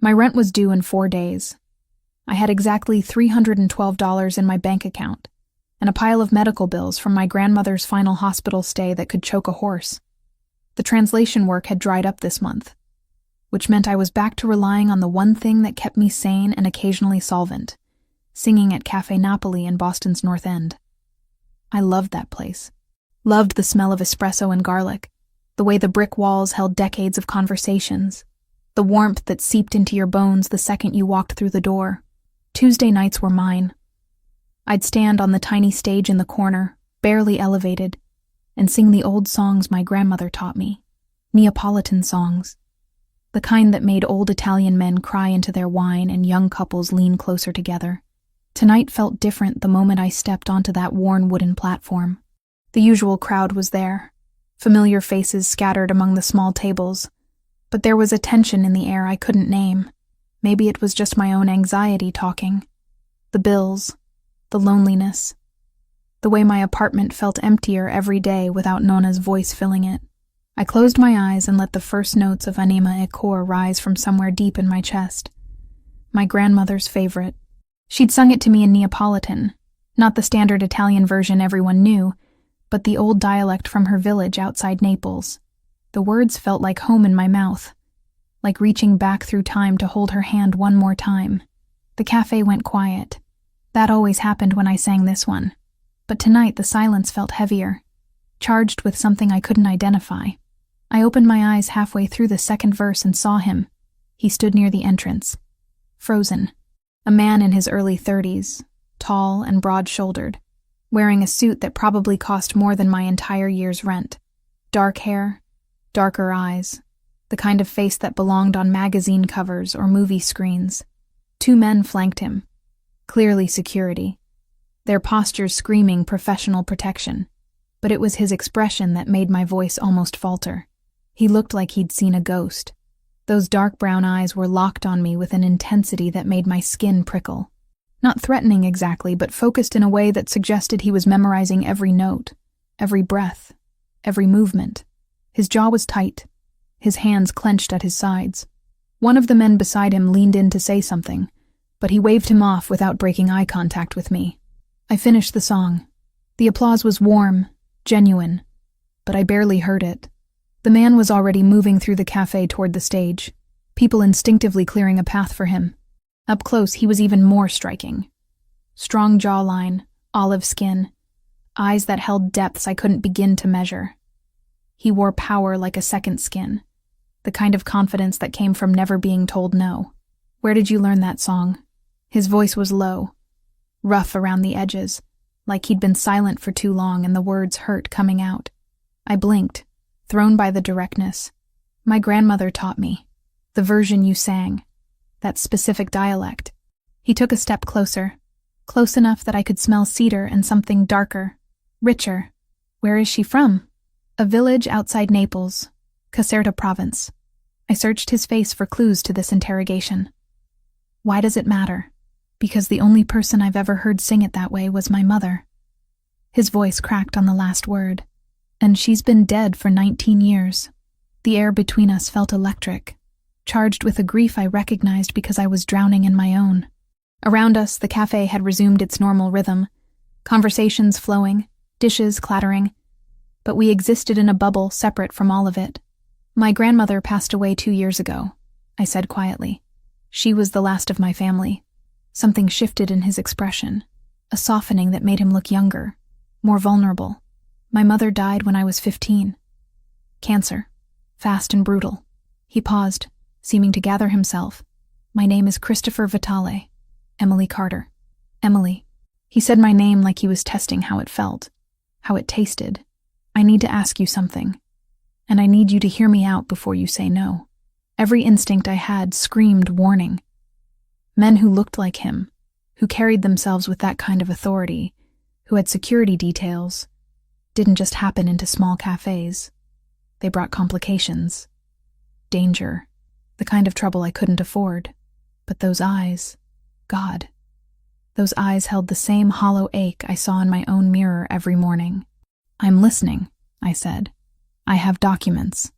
My rent was due in 4 days. I had exactly $312 in my bank account, and a pile of medical bills from my grandmother's final hospital stay that could choke a horse. The translation work had dried up this month, which meant I was back to relying on the one thing that kept me sane and occasionally solvent: singing at Cafe Napoli in Boston's North End. I loved that place. Loved the smell of espresso and garlic, the way the brick walls held decades of conversations, the warmth that seeped into your bones the second you walked through the door. Tuesday nights were mine. I'd stand on the tiny stage in the corner, barely elevated, and sing the old songs my grandmother taught me, Neapolitan songs, the kind that made old Italian men cry into their wine and young couples lean closer together. Tonight felt different the moment I stepped onto that worn wooden platform. The usual crowd was there, familiar faces scattered among the small tables, but there was a tension in the air I couldn't name. Maybe it was just my own anxiety talking. The bills, the loneliness, the way my apartment felt emptier every day without Nona's voice filling it. I closed my eyes and let the first notes of Anima e Cor rise from somewhere deep in my chest. My grandmother's favorite. She'd sung it to me in Neapolitan, not the standard Italian version everyone knew, but the old dialect from her village outside Naples. The words felt like home in my mouth, like reaching back through time to hold her hand one more time. The cafe went quiet. That always happened when I sang this one. But tonight the silence felt heavier, charged with something I couldn't identify. I opened my eyes halfway through the second verse and saw him. He stood near the entrance, frozen. A man in his early 30s, tall and broad-shouldered, wearing a suit that probably cost more than my entire year's rent. Dark hair, darker eyes, the kind of face that belonged on magazine covers or movie screens. 2 men flanked him, clearly security, their postures screaming professional protection. But it was his expression that made my voice almost falter. He looked like he'd seen a ghost. Those dark brown eyes were locked on me with an intensity that made my skin prickle. Not threatening exactly, but focused in a way that suggested he was memorizing every note, every breath, every movement. His jaw was tight, his hands clenched at his sides. One of the men beside him leaned in to say something, but he waved him off without breaking eye contact with me. I finished the song. The applause was warm, genuine, but I barely heard it. The man was already moving through the cafe toward the stage, people instinctively clearing a path for him. Up close, he was even more striking. Strong jawline, olive skin, eyes that held depths I couldn't begin to measure. He wore power like a second skin, the kind of confidence that came from never being told no. "Where did you learn that song?" His voice was low, rough around the edges, like he'd been silent for too long and the words hurt coming out. I blinked, thrown by the directness. "My grandmother taught me. The version you sang. That specific dialect." He took a step closer, close enough that I could smell cedar and something darker, richer. "Where is she from?" "A village outside Naples, Caserta province." I searched his face for clues to this interrogation. "Why does it matter?" "Because the only person I've ever heard sing it that way was my mother." His voice cracked on the last word. "And she's been dead for 19 years. The air between us felt electric, charged with a grief I recognized because I was drowning in my own. Around us, the cafe had resumed its normal rhythm, conversations flowing, dishes clattering, but we existed in a bubble separate from all of it. "My grandmother passed away 2 years ago," I said quietly. "She was the last of my family." Something shifted in his expression, a softening that made him look younger, more vulnerable. "My mother died when I was 15. Cancer. Fast and brutal." He paused, seeming to gather himself. "My name is Christopher Vitale. Emily Carter." "Emily." He said my name like he was testing how it felt, how it tasted. "I need to ask you something, and I need you to hear me out before you say no." Every instinct I had screamed warning. Men who looked like him, who carried themselves with that kind of authority, who had security details, didn't just happen into small cafes. They brought complications, danger, the kind of trouble I couldn't afford. But those eyes, God, those eyes held the same hollow ache I saw in my own mirror every morning. "I'm listening," I said. "I have documents,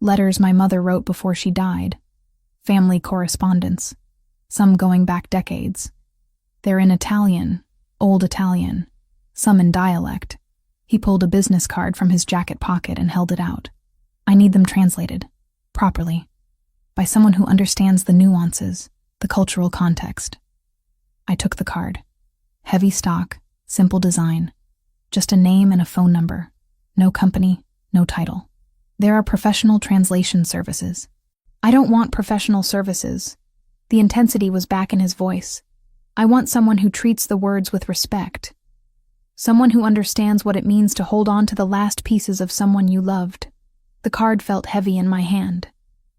letters my mother wrote before she died, family correspondence, some going back decades. They're in Italian, old Italian, some in dialect. He pulled a business card from his jacket pocket and held it out. I need them translated, properly, by someone who understands the nuances, the cultural context. I took the card. Heavy stock, simple design, just a name and a phone number. No company, no title. There are professional translation services. I don't want professional services. The intensity was back in his voice. I want someone who treats the words with respect. Someone who understands what it means to hold on to the last pieces of someone you loved. The card felt heavy in my hand.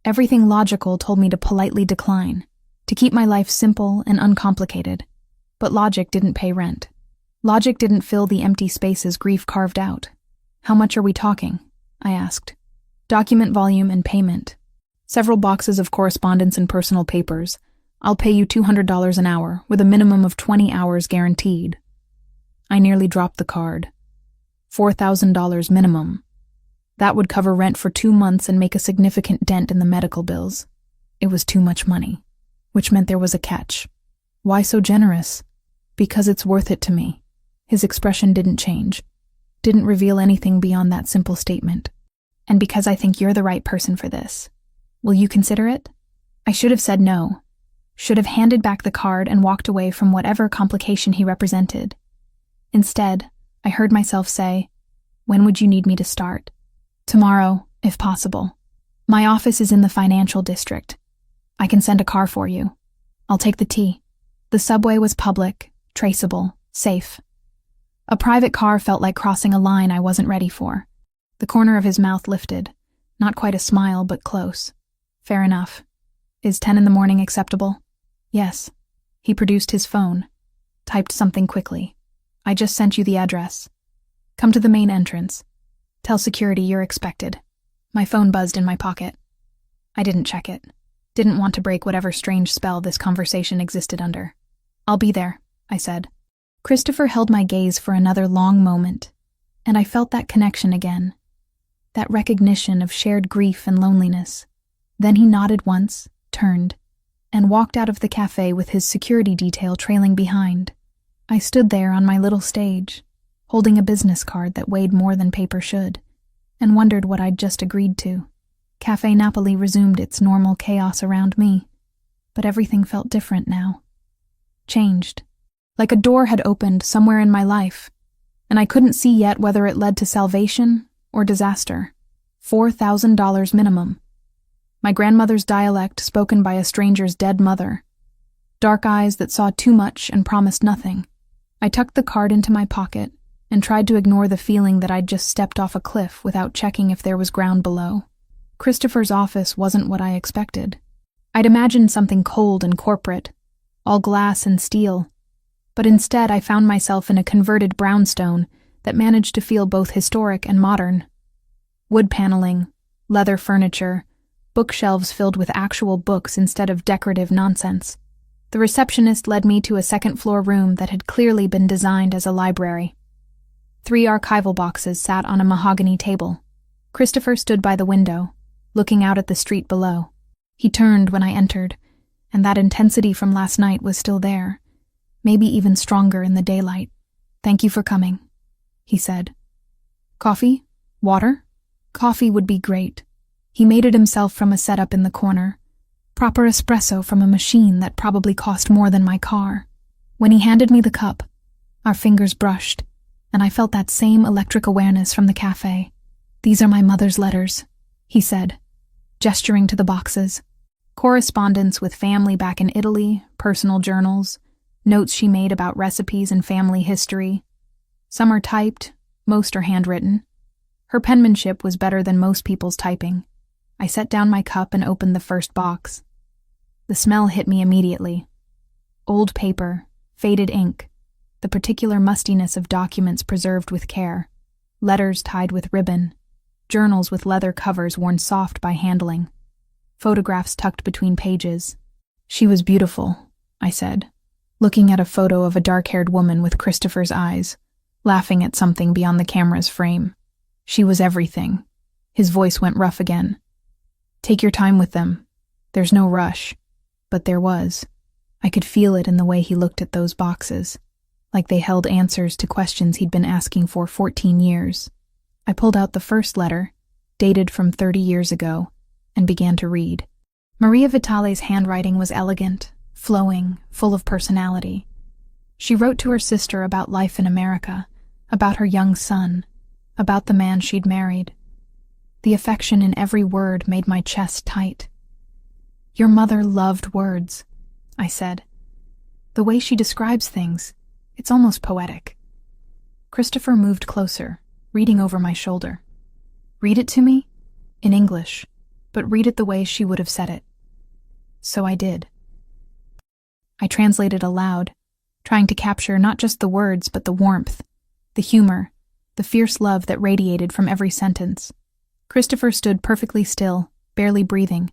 Everything logical told me to politely decline, to keep my life simple and uncomplicated. But logic didn't pay rent. Logic didn't fill the empty spaces grief carved out. How much are we talking? I asked. Document volume and payment. Several boxes of correspondence and personal papers. I'll pay you $200 an hour, with a minimum of 20 hours guaranteed. I nearly dropped the card. $4,000 minimum. That would cover rent for 2 months and make a significant dent in the medical bills. It was too much money, which meant there was a catch. Why so generous? Because it's worth it to me. His expression didn't change, didn't reveal anything beyond that simple statement. And because I think you're the right person for this. Will you consider it? I should have said no. Should have handed back the card and walked away from whatever complication he represented. Instead, I heard myself say, "When would you need me to start?" "Tomorrow, if possible. My office is in the financial district. I can send a car for you. I'll take the T." The subway was public, traceable, safe. A private car felt like crossing a line I wasn't ready for. The corner of his mouth lifted. Not quite a smile, but close. Fair enough. Is 10 in the morning acceptable? Yes. He produced his phone. Typed something quickly. I just sent you the address. Come to the main entrance. Tell security you're expected. My phone buzzed in my pocket. I didn't check it. Didn't want to break whatever strange spell this conversation existed under. I'll be there, I said. Christopher held my gaze for another long moment, and I felt that connection again. That recognition of shared grief and loneliness. Then he nodded once, turned, and walked out of the cafe with his security detail trailing behind. I stood there on my little stage, holding a business card that weighed more than paper should, and wondered what I'd just agreed to. Cafe Napoli resumed its normal chaos around me, but everything felt different now. Changed. Like a door had opened somewhere in my life, and I couldn't see yet whether it led to salvation or disaster. $4,000 minimum. My grandmother's dialect spoken by a stranger's dead mother. Dark eyes that saw too much and promised nothing. I tucked the card into my pocket and tried to ignore the feeling that I'd just stepped off a cliff without checking if there was ground below. Christopher's office wasn't what I expected. I'd imagined something cold and corporate, all glass and steel, but instead I found myself in a converted brownstone that managed to feel both historic and modern. Wood paneling, leather furniture, bookshelves filled with actual books instead of decorative nonsense. The receptionist led me to a second-floor room that had clearly been designed as a library. 3 archival boxes sat on a mahogany table. Christopher stood by the window, looking out at the street below. He turned when I entered, and that intensity from last night was still there, maybe even stronger in the daylight. "Thank you for coming," he said. "Coffee? Water?" Coffee would be great. He made it himself from a setup in the corner. Proper espresso from a machine that probably cost more than my car. When he handed me the cup, our fingers brushed, and I felt that same electric awareness from the cafe. "These are my mother's letters," he said, gesturing to the boxes. Correspondence with family back in Italy, personal journals, notes she made about recipes and family history. Some are typed, most are handwritten. Her penmanship was better than most people's typing. I set down my cup and opened the first box. The smell hit me immediately. Old paper, faded ink, the particular mustiness of documents preserved with care, letters tied with ribbon, journals with leather covers worn soft by handling, photographs tucked between pages. "She was beautiful," I said, looking at a photo of a dark-haired woman with Christopher's eyes, laughing at something beyond the camera's frame. "She was everything." His voice went rough again. "Take your time with them. There's no rush, but there was. I could feel it in the way he looked at those boxes, like they held answers to questions he'd been asking for 14 years. I pulled out the first letter, dated from 30 years ago, and began to read. Maria Vitale's handwriting was elegant, flowing, full of personality. She wrote to her sister about life in America, about her young son, about the man she'd married. The affection in every word made my chest tight. "Your mother loved words," I said. "The way she describes things, it's almost poetic." Christopher moved closer, reading over my shoulder. "Read it to me? In English, but read it the way she would have said it." So I did. I translated aloud, trying to capture not just the words but the warmth, the humor, the fierce love that radiated from every sentence. Christopher stood perfectly still, barely breathing,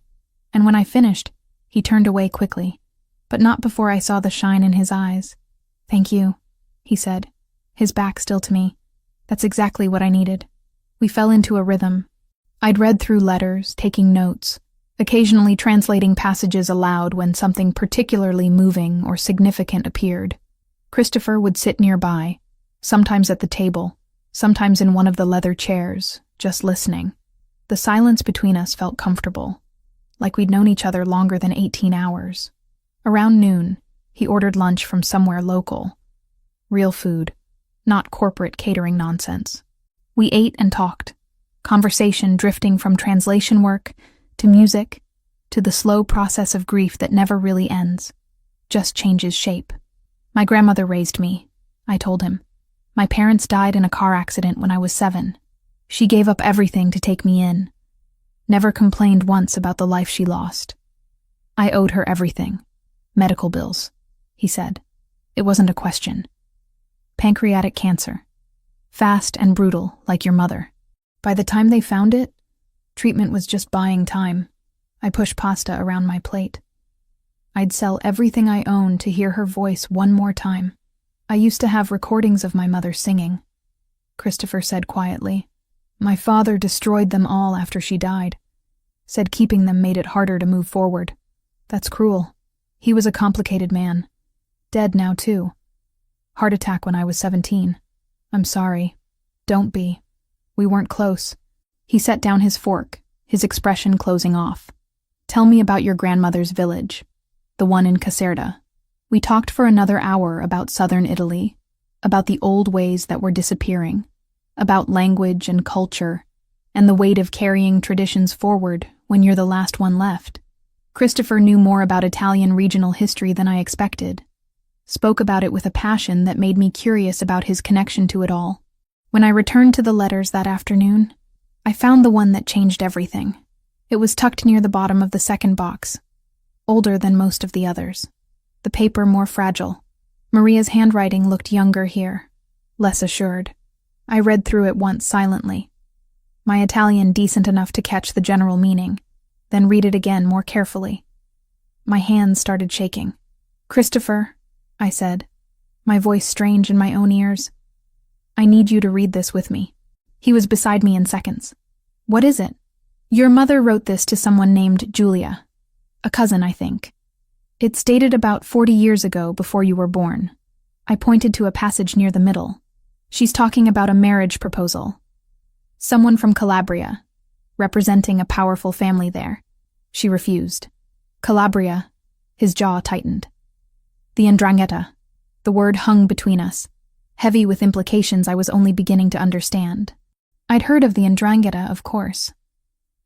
and when I finished, he turned away quickly, but not before I saw the shine in his eyes. "Thank you," he said, his back still to me. "That's exactly what I needed." We fell into a rhythm. I'd read through letters, taking notes, occasionally translating passages aloud when something particularly moving or significant appeared. Christopher would sit nearby, sometimes at the table, sometimes in one of the leather chairs, just listening. The silence between us felt comfortable, like we'd known each other longer than 18 hours. Around noon, he ordered lunch from somewhere local. Real food, not corporate catering nonsense. We ate and talked, conversation drifting from translation work to music to the slow process of grief that never really ends, just changes shape. "My grandmother raised me," I told him. "My parents died in a car accident when I was 7. She gave up everything to take me in. Never complained once about the life she lost. I owed her everything. Medical bills," he said. It wasn't a question. "Pancreatic cancer. Fast and brutal, like your mother. By the time they found it, treatment was just buying time." I pushed pasta around my plate. "I'd sell everything I owned to hear her voice one more time. I used to have recordings of my mother singing," Christopher said quietly. "My father destroyed them all after she died. Said keeping them made it harder to move forward. That's cruel. He was a complicated man. Dead now, too. Heart attack when I was 17. I'm sorry. Don't be. We weren't close." He set down his fork, his expression closing off. "Tell me about your grandmother's village, the one in Caserta." We talked for another hour about southern Italy, about the old ways that were disappearing, about language and culture, and the weight of carrying traditions forward when you're the last one left. Christopher knew more about Italian regional history than I expected, spoke about it with a passion that made me curious about his connection to it all. When I returned to the letters that afternoon, I found the one that changed everything. It was tucked near the bottom of the second box, older than most of the others, the paper more fragile. Maria's handwriting looked younger here, less assured. I read through it once silently, my Italian decent enough to catch the general meaning, then read it again more carefully. My hands started shaking. "Christopher," I said, my voice strange in my own ears, "I need you to read this with me." He was beside me in seconds. "What is it?" "Your mother wrote this to someone named Julia. A cousin, I think. It's dated about 40 years ago, before you were born." I pointed to a passage near the middle. "She's talking about a marriage proposal. Someone from Calabria, representing a powerful family there. She refused." "Calabria," his jaw tightened. "The 'Ndrangheta." The word hung between us, heavy with implications I was only beginning to understand. I'd heard of the 'Ndrangheta, of course.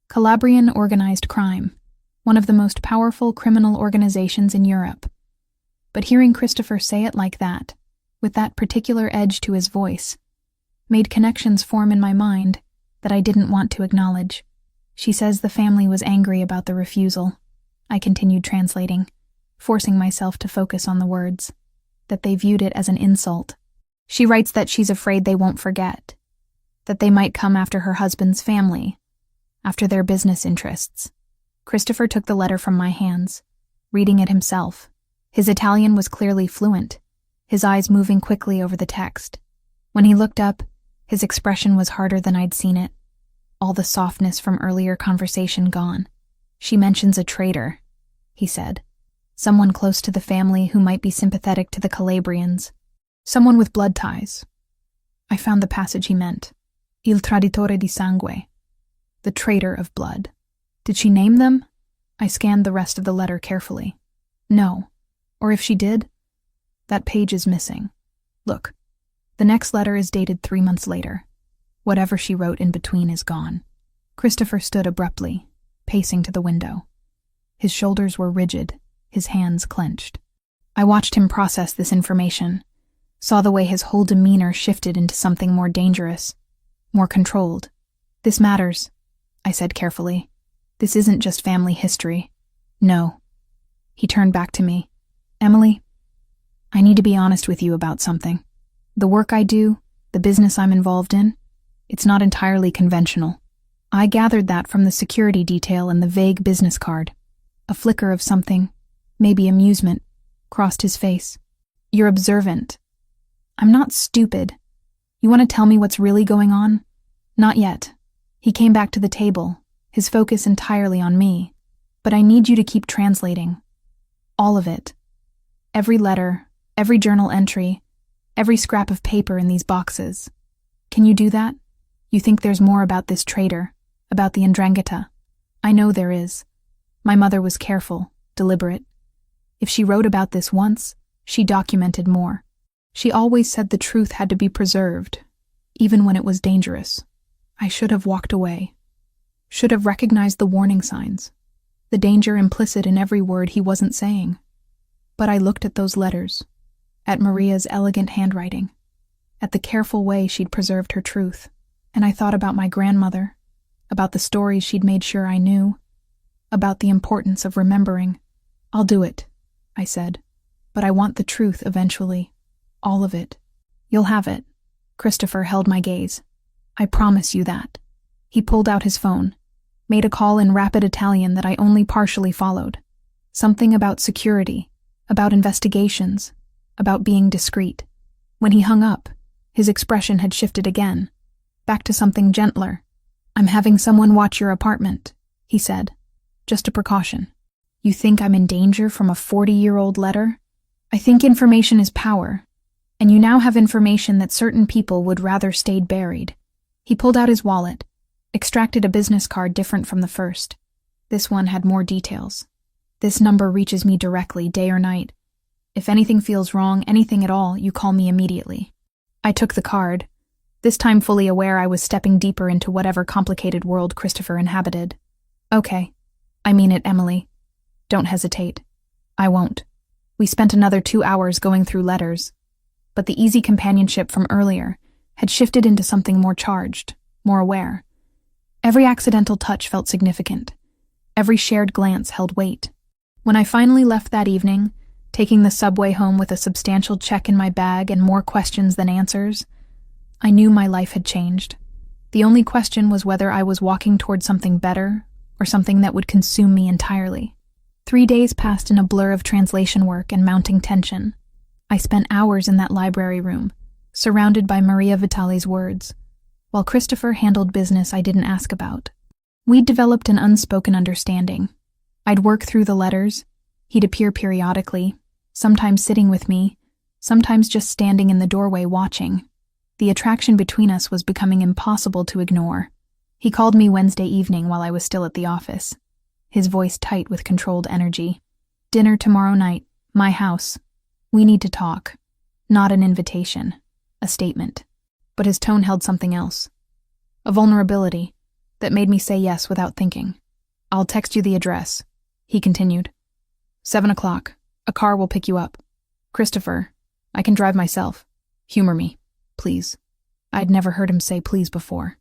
Calabrian organized crime, one of the most powerful criminal organizations in Europe. But hearing Christopher say it like that, with that particular edge to his voice, made connections form in my mind that I didn't want to acknowledge. "She says the family was angry about the refusal," I continued translating, forcing myself to focus on the words, "that they viewed it as an insult. She writes that she's afraid they won't forget, that they might come after her husband's family, after their business interests." Christopher took the letter from my hands, reading it himself. His Italian was clearly fluent, his eyes moving quickly over the text. When he looked up, his expression was harder than I'd seen it, all the softness from earlier conversation gone. "She mentions a traitor," he said. Someone close to the family who might be sympathetic to the Calabrians. Someone with blood ties. I found the passage he meant. Il traditore di sangue. The traitor of blood. Did she name them? I scanned the rest of the letter carefully. No. Or if she did, that page is missing. Look, the next letter is dated 3 months later. Whatever she wrote in between is gone. Christopher stood abruptly, pacing to the window. His shoulders were rigid, his hands clenched. I watched him process this information, saw the way his whole demeanor shifted into something more dangerous, more controlled. This matters, I said carefully. This isn't just family history. No. He turned back to me. Emily, I need to be honest with you about something. The work I do, the business I'm involved in, it's not entirely conventional. I gathered that from the security detail and the vague business card. A flicker of something, maybe amusement, crossed his face. You're observant. I'm not stupid. You want to tell me what's really going on? Not yet. He came back to the table, his focus entirely on me. But I need you to keep translating. All of it. Every letter, every journal entry, every scrap of paper in these boxes. Can you do that? You think there's more about this traitor, about the 'Ndrangheta? I know there is. My mother was careful, deliberate. If she wrote about this once, she documented more. She always said the truth had to be preserved, even when it was dangerous. I should have walked away. Should have recognized the warning signs, the danger implicit in every word he wasn't saying. But I looked at those letters, at Maria's elegant handwriting, at the careful way she'd preserved her truth, and I thought about my grandmother, about the stories she'd made sure I knew, about the importance of remembering. I'll do it, I said, but I want the truth eventually. All of it. You'll have it. Christopher held my gaze. I promise you that. He pulled out his phone, made a call in rapid Italian that I only partially followed. Something about security, about investigations, about being discreet. When he hung up, his expression had shifted again, back to something gentler. I'm having someone watch your apartment, he said. Just a precaution. You think I'm in danger from a 40-year-old letter? I think information is power, and you now have information that certain people would rather stayed buried. He pulled out his wallet, extracted a business card different from the first. This one had more details. This number reaches me directly, day or night. If anything feels wrong, anything at all, you call me immediately. I took the card, this time fully aware I was stepping deeper into whatever complicated world Christopher inhabited. Okay. I mean it, Emily. Don't hesitate. I won't. We spent another 2 hours going through letters, but the easy companionship from earlier had shifted into something more charged, more aware. Every accidental touch felt significant. Every shared glance held weight. When I finally left that evening, taking the subway home with a substantial check in my bag and more questions than answers, I knew my life had changed. The only question was whether I was walking toward something better or something that would consume me entirely. 3 days passed in a blur of translation work and mounting tension. I spent hours in that library room, surrounded by Maria Vitali's words, while Christopher handled business I didn't ask about. We'd developed an unspoken understanding. I'd work through the letters. He'd appear periodically, sometimes sitting with me, sometimes just standing in the doorway watching. The attraction between us was becoming impossible to ignore. He called me Wednesday evening while I was still at the office, his voice tight with controlled energy. Dinner tomorrow night, my house. We need to talk. Not an invitation, a statement. But his tone held something else. A vulnerability that made me say yes without thinking. I'll text you the address, he continued. 7 o'clock. A car will pick you up. Christopher, I can drive myself. Humor me, please. I'd never heard him say please before.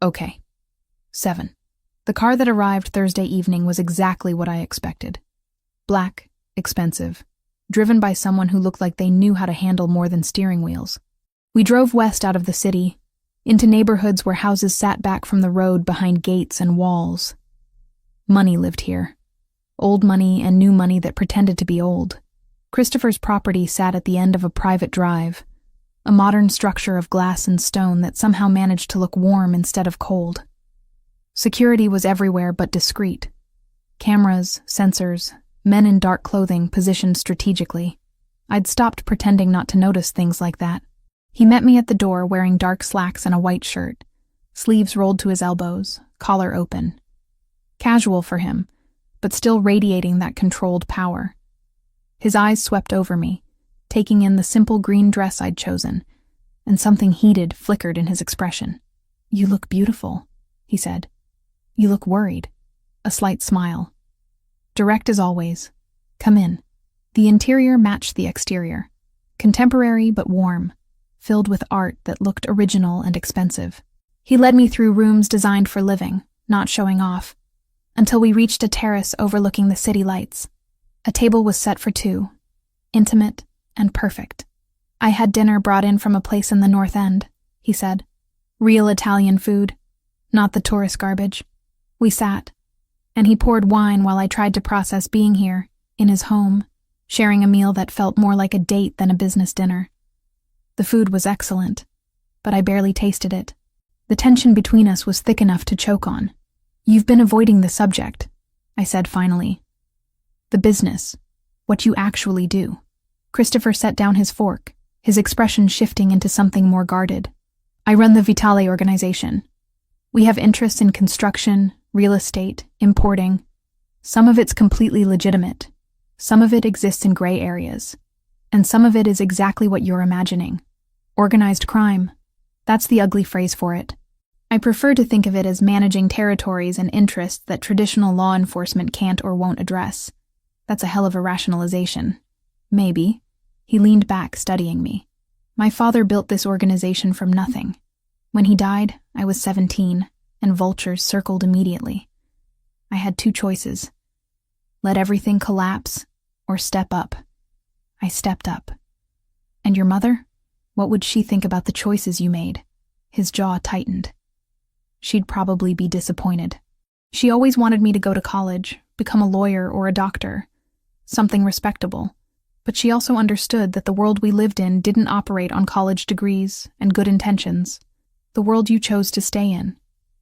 Okay. 7. The car that arrived Thursday evening was exactly what I expected. Black, expensive, driven by someone who looked like they knew how to handle more than steering wheels. We drove west out of the city, into neighborhoods where houses sat back from the road behind gates and walls. Money lived here. Old money and new money that pretended to be old. Christopher's property sat at the end of a private drive, a modern structure of glass and stone that somehow managed to look warm instead of cold. Security was everywhere but discreet. Cameras, sensors, Men in dark clothing positioned strategically. I'd stopped pretending not to notice things like that. He met me at the door wearing dark slacks and a white shirt, sleeves rolled to his elbows, collar open. Casual for him, but still radiating that controlled power. His eyes swept over me, taking in the simple green dress I'd chosen, and something heated flickered in his expression. "You look beautiful," he said. "You look worried." A slight smile. Direct as always. "Come in." The interior matched the exterior. Contemporary but warm, filled with art that looked original and expensive. He led me through rooms designed for living, not showing off, until we reached a terrace overlooking the city lights. A table was set for two, intimate and perfect. "I had dinner brought in from a place in the North End," he said. "Real Italian food, not the tourist garbage." We sat, and he poured wine while I tried to process being here, in his home, sharing a meal that felt more like a date than a business dinner. The food was excellent, but I barely tasted it. The tension between us was thick enough to choke on. "You've been avoiding the subject," I said finally. "The business, what you actually do." Christopher set down his fork, his expression shifting into something more guarded. "I run the Vitale organization. We have interests in construction, real estate, importing. Some of it's completely legitimate. Some of it exists in gray areas. And some of it is exactly what you're imagining. Organized crime. That's the ugly phrase for it. I prefer to think of it as managing territories and interests that traditional law enforcement can't or won't address. That's a hell of a rationalization. Maybe." He leaned back, studying me. "My father built this organization from nothing. When he died, I was 17, and vultures circled immediately. I had two choices. Let everything collapse, or step up. I stepped up. And your mother? What would she think about the choices you made?" His jaw tightened. "She'd probably be disappointed. She always wanted me to go to college, become a lawyer or a doctor, something respectable. But she also understood that the world we lived in didn't operate on college degrees and good intentions. The world you chose to stay in.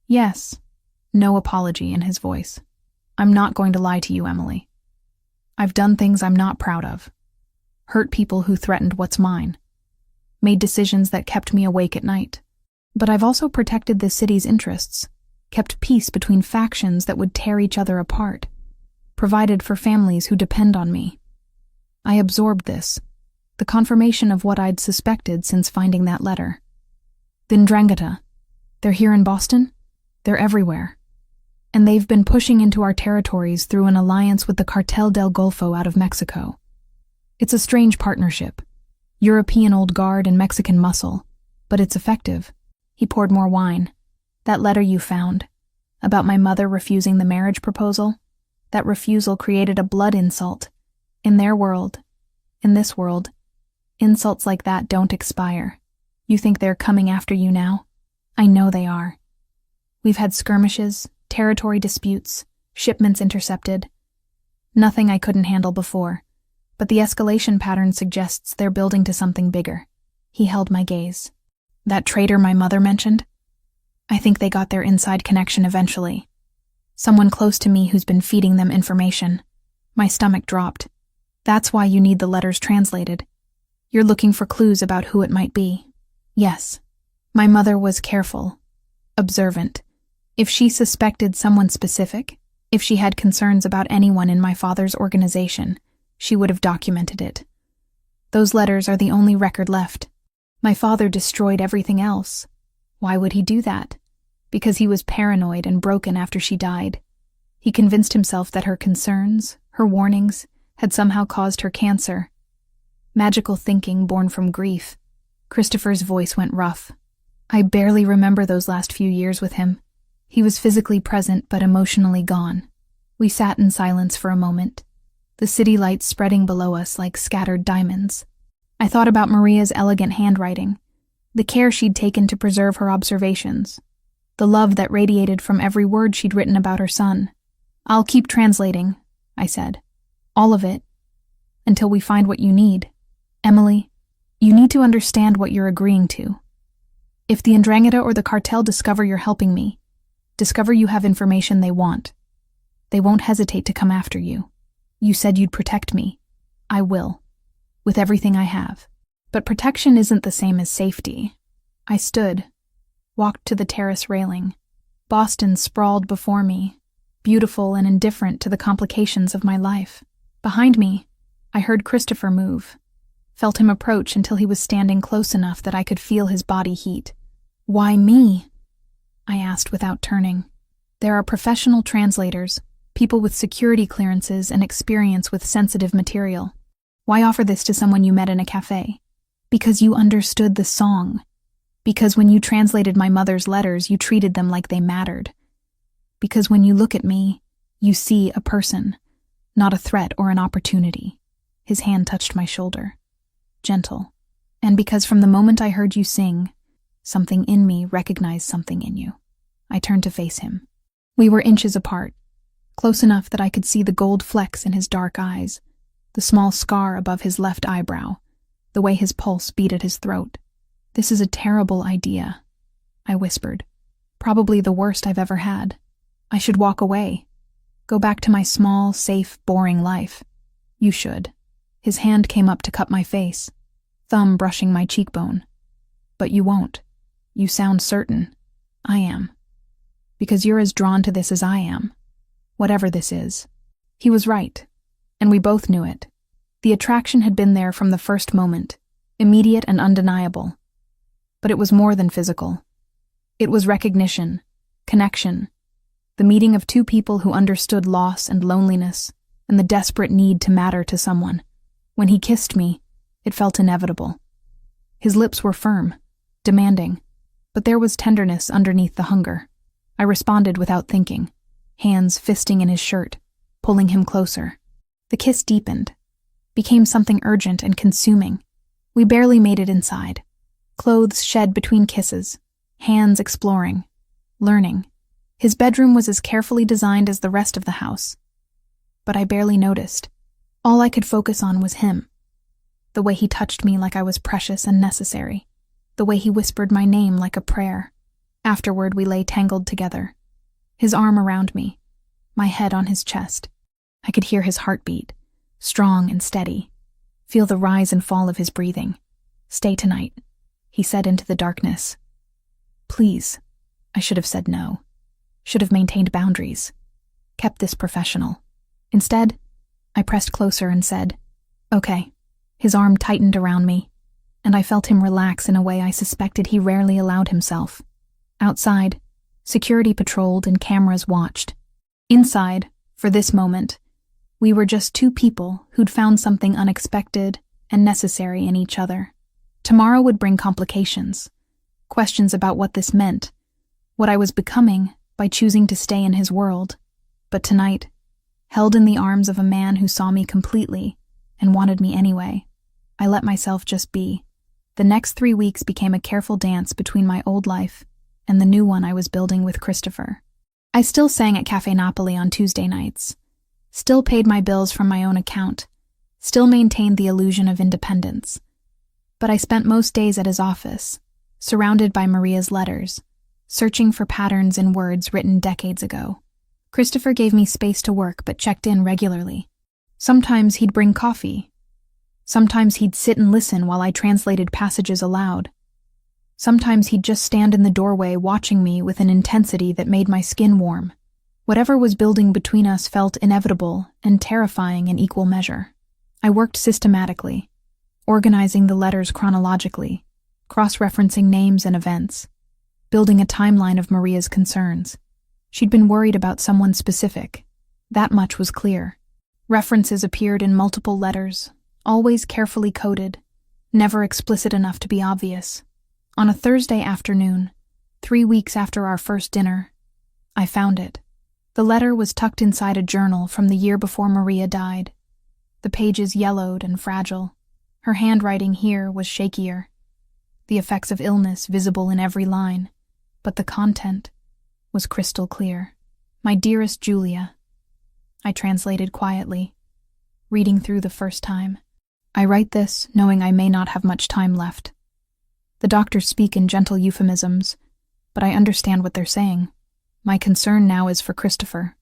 Yes." No apology in his voice. "I'm not going to lie to you, Emily. I've done things I'm not proud of. Hurt people who threatened what's mine. Made decisions that kept me awake at night. But I've also protected the city's interests, kept peace between factions that would tear each other apart, provided for families who depend on me. I absorbed this, the confirmation of what I'd suspected since finding that letter. The Ndrangheta, they're here in Boston? They're everywhere. And they've been pushing into our territories through an alliance with the Cartel del Golfo out of Mexico. It's a strange partnership. European old guard and Mexican muscle, but it's effective." He poured more wine. "That letter you found, about my mother refusing the marriage proposal, that refusal created a blood insult. In their world, in this world, insults like that don't expire. You think they're coming after you now? I know they are. We've had skirmishes, territory disputes, shipments intercepted. Nothing I couldn't handle before, but the escalation pattern suggests they're building to something bigger." He held my gaze. "That traitor my mother mentioned? I think they got their inside connection eventually. Someone close to me who's been feeding them information." My stomach dropped. "That's why you need the letters translated. You're looking for clues about who it might be." "Yes." My mother was careful, observant. If she suspected someone specific, if she had concerns about anyone in my father's organization, she would have documented it. Those letters are the only record left. My father destroyed everything else. Why would he do that? Because he was paranoid and broken after she died. He convinced himself that her concerns, her warnings, had somehow caused her cancer. Magical thinking born from grief. Christopher's voice went rough. I barely remember those last few years with him. He was physically present but emotionally gone. We sat in silence for a moment, the city lights spreading below us like scattered diamonds. I thought about Maria's elegant handwriting, the care she'd taken to preserve her observations, the love that radiated from every word she'd written about her son. "I'll keep translating," I said. "All of it, until we find what you need. Emily, you need to understand what you're agreeing to. If the Ndrangheta or the cartel discover you're helping me, discover you have information they want, they won't hesitate to come after you. You said you'd protect me. I will, with everything I have. But protection isn't the same as safety. I stood, walked to the terrace railing. Boston sprawled before me, beautiful and indifferent to the complications of my life. Behind me, I heard Christopher move, felt him approach until he was standing close enough that I could feel his body heat. Why me? I asked without turning. There are professional translators, people with security clearances and experience with sensitive material. Why offer this to someone you met in a cafe? Because you understood the song. Because when you translated my mother's letters, you treated them like they mattered. Because when you look at me, you see a person, not a threat or an opportunity. His hand touched my shoulder, gentle. And because from the moment I heard you sing, something in me recognized something in you. I turned to face him. We were inches apart, close enough that I could see the gold flecks in his dark eyes, the small scar above his left eyebrow, the way his pulse beat at his throat. This is a terrible idea, I whispered. Probably the worst I've ever had. I should walk away. Go back to my small, safe, boring life. You should. His hand came up to cup my face, thumb brushing my cheekbone. But you won't. You sound certain. I am. Because you're as drawn to this as I am. Whatever this is. He was right, and we both knew it. The attraction had been there from the first moment, immediate and undeniable. But it was more than physical. It was recognition, connection, the meeting of two people who understood loss and loneliness and the desperate need to matter to someone. When he kissed me, it felt inevitable. His lips were firm, demanding, but there was tenderness underneath the hunger. I responded without thinking, hands fisting in his shirt, pulling him closer. The kiss deepened, became something urgent and consuming. We barely made it inside. Clothes shed between kisses, hands exploring, learning. His bedroom was as carefully designed as the rest of the house. But I barely noticed. All I could focus on was him. The way he touched me like I was precious and necessary. The way he whispered my name like a prayer. Afterward, we lay tangled together. His arm around me, my head on his chest. I could hear his heartbeat, strong and steady. Feel the rise and fall of his breathing. Stay tonight, he said into the darkness. Please. I should have said no. Should have maintained boundaries. Kept this professional. Instead, I pressed closer and said, okay. His arm tightened around me, and I felt him relax in a way I suspected he rarely allowed himself. Outside, security patrolled and cameras watched. Inside, for this moment, we were just two people who'd found something unexpected and necessary in each other. Tomorrow would bring complications, questions about what this meant, what I was becoming by choosing to stay in his world. But tonight, held in the arms of a man who saw me completely and wanted me anyway, I let myself just be. The next 3 weeks became a careful dance between my old life and the new one I was building with Christopher. I still sang at Café Napoli on Tuesday nights, still paid my bills from my own account, still maintained the illusion of independence. But I spent most days at his office, surrounded by Maria's letters, searching for patterns in words written decades ago. Christopher gave me space to work but checked in regularly. Sometimes he'd bring coffee. Sometimes he'd sit and listen while I translated passages aloud. Sometimes he'd just stand in the doorway watching me with an intensity that made my skin warm. Whatever was building between us felt inevitable and terrifying in equal measure. I worked systematically, organizing the letters chronologically, cross-referencing names and events, building a timeline of Maria's concerns. She'd been worried about someone specific. That much was clear. References appeared in multiple letters, always carefully coded, never explicit enough to be obvious. On a Thursday afternoon, 3 weeks after our first dinner, I found it. The letter was tucked inside a journal from the year before Maria died. The pages yellowed and fragile. Her handwriting here was shakier, the effects of illness visible in every line, but the content was crystal clear. My dearest Julia, I translated quietly, reading through the first time. I write this knowing I may not have much time left. The doctors speak in gentle euphemisms, but I understand what they're saying. My concern now is for Christopher,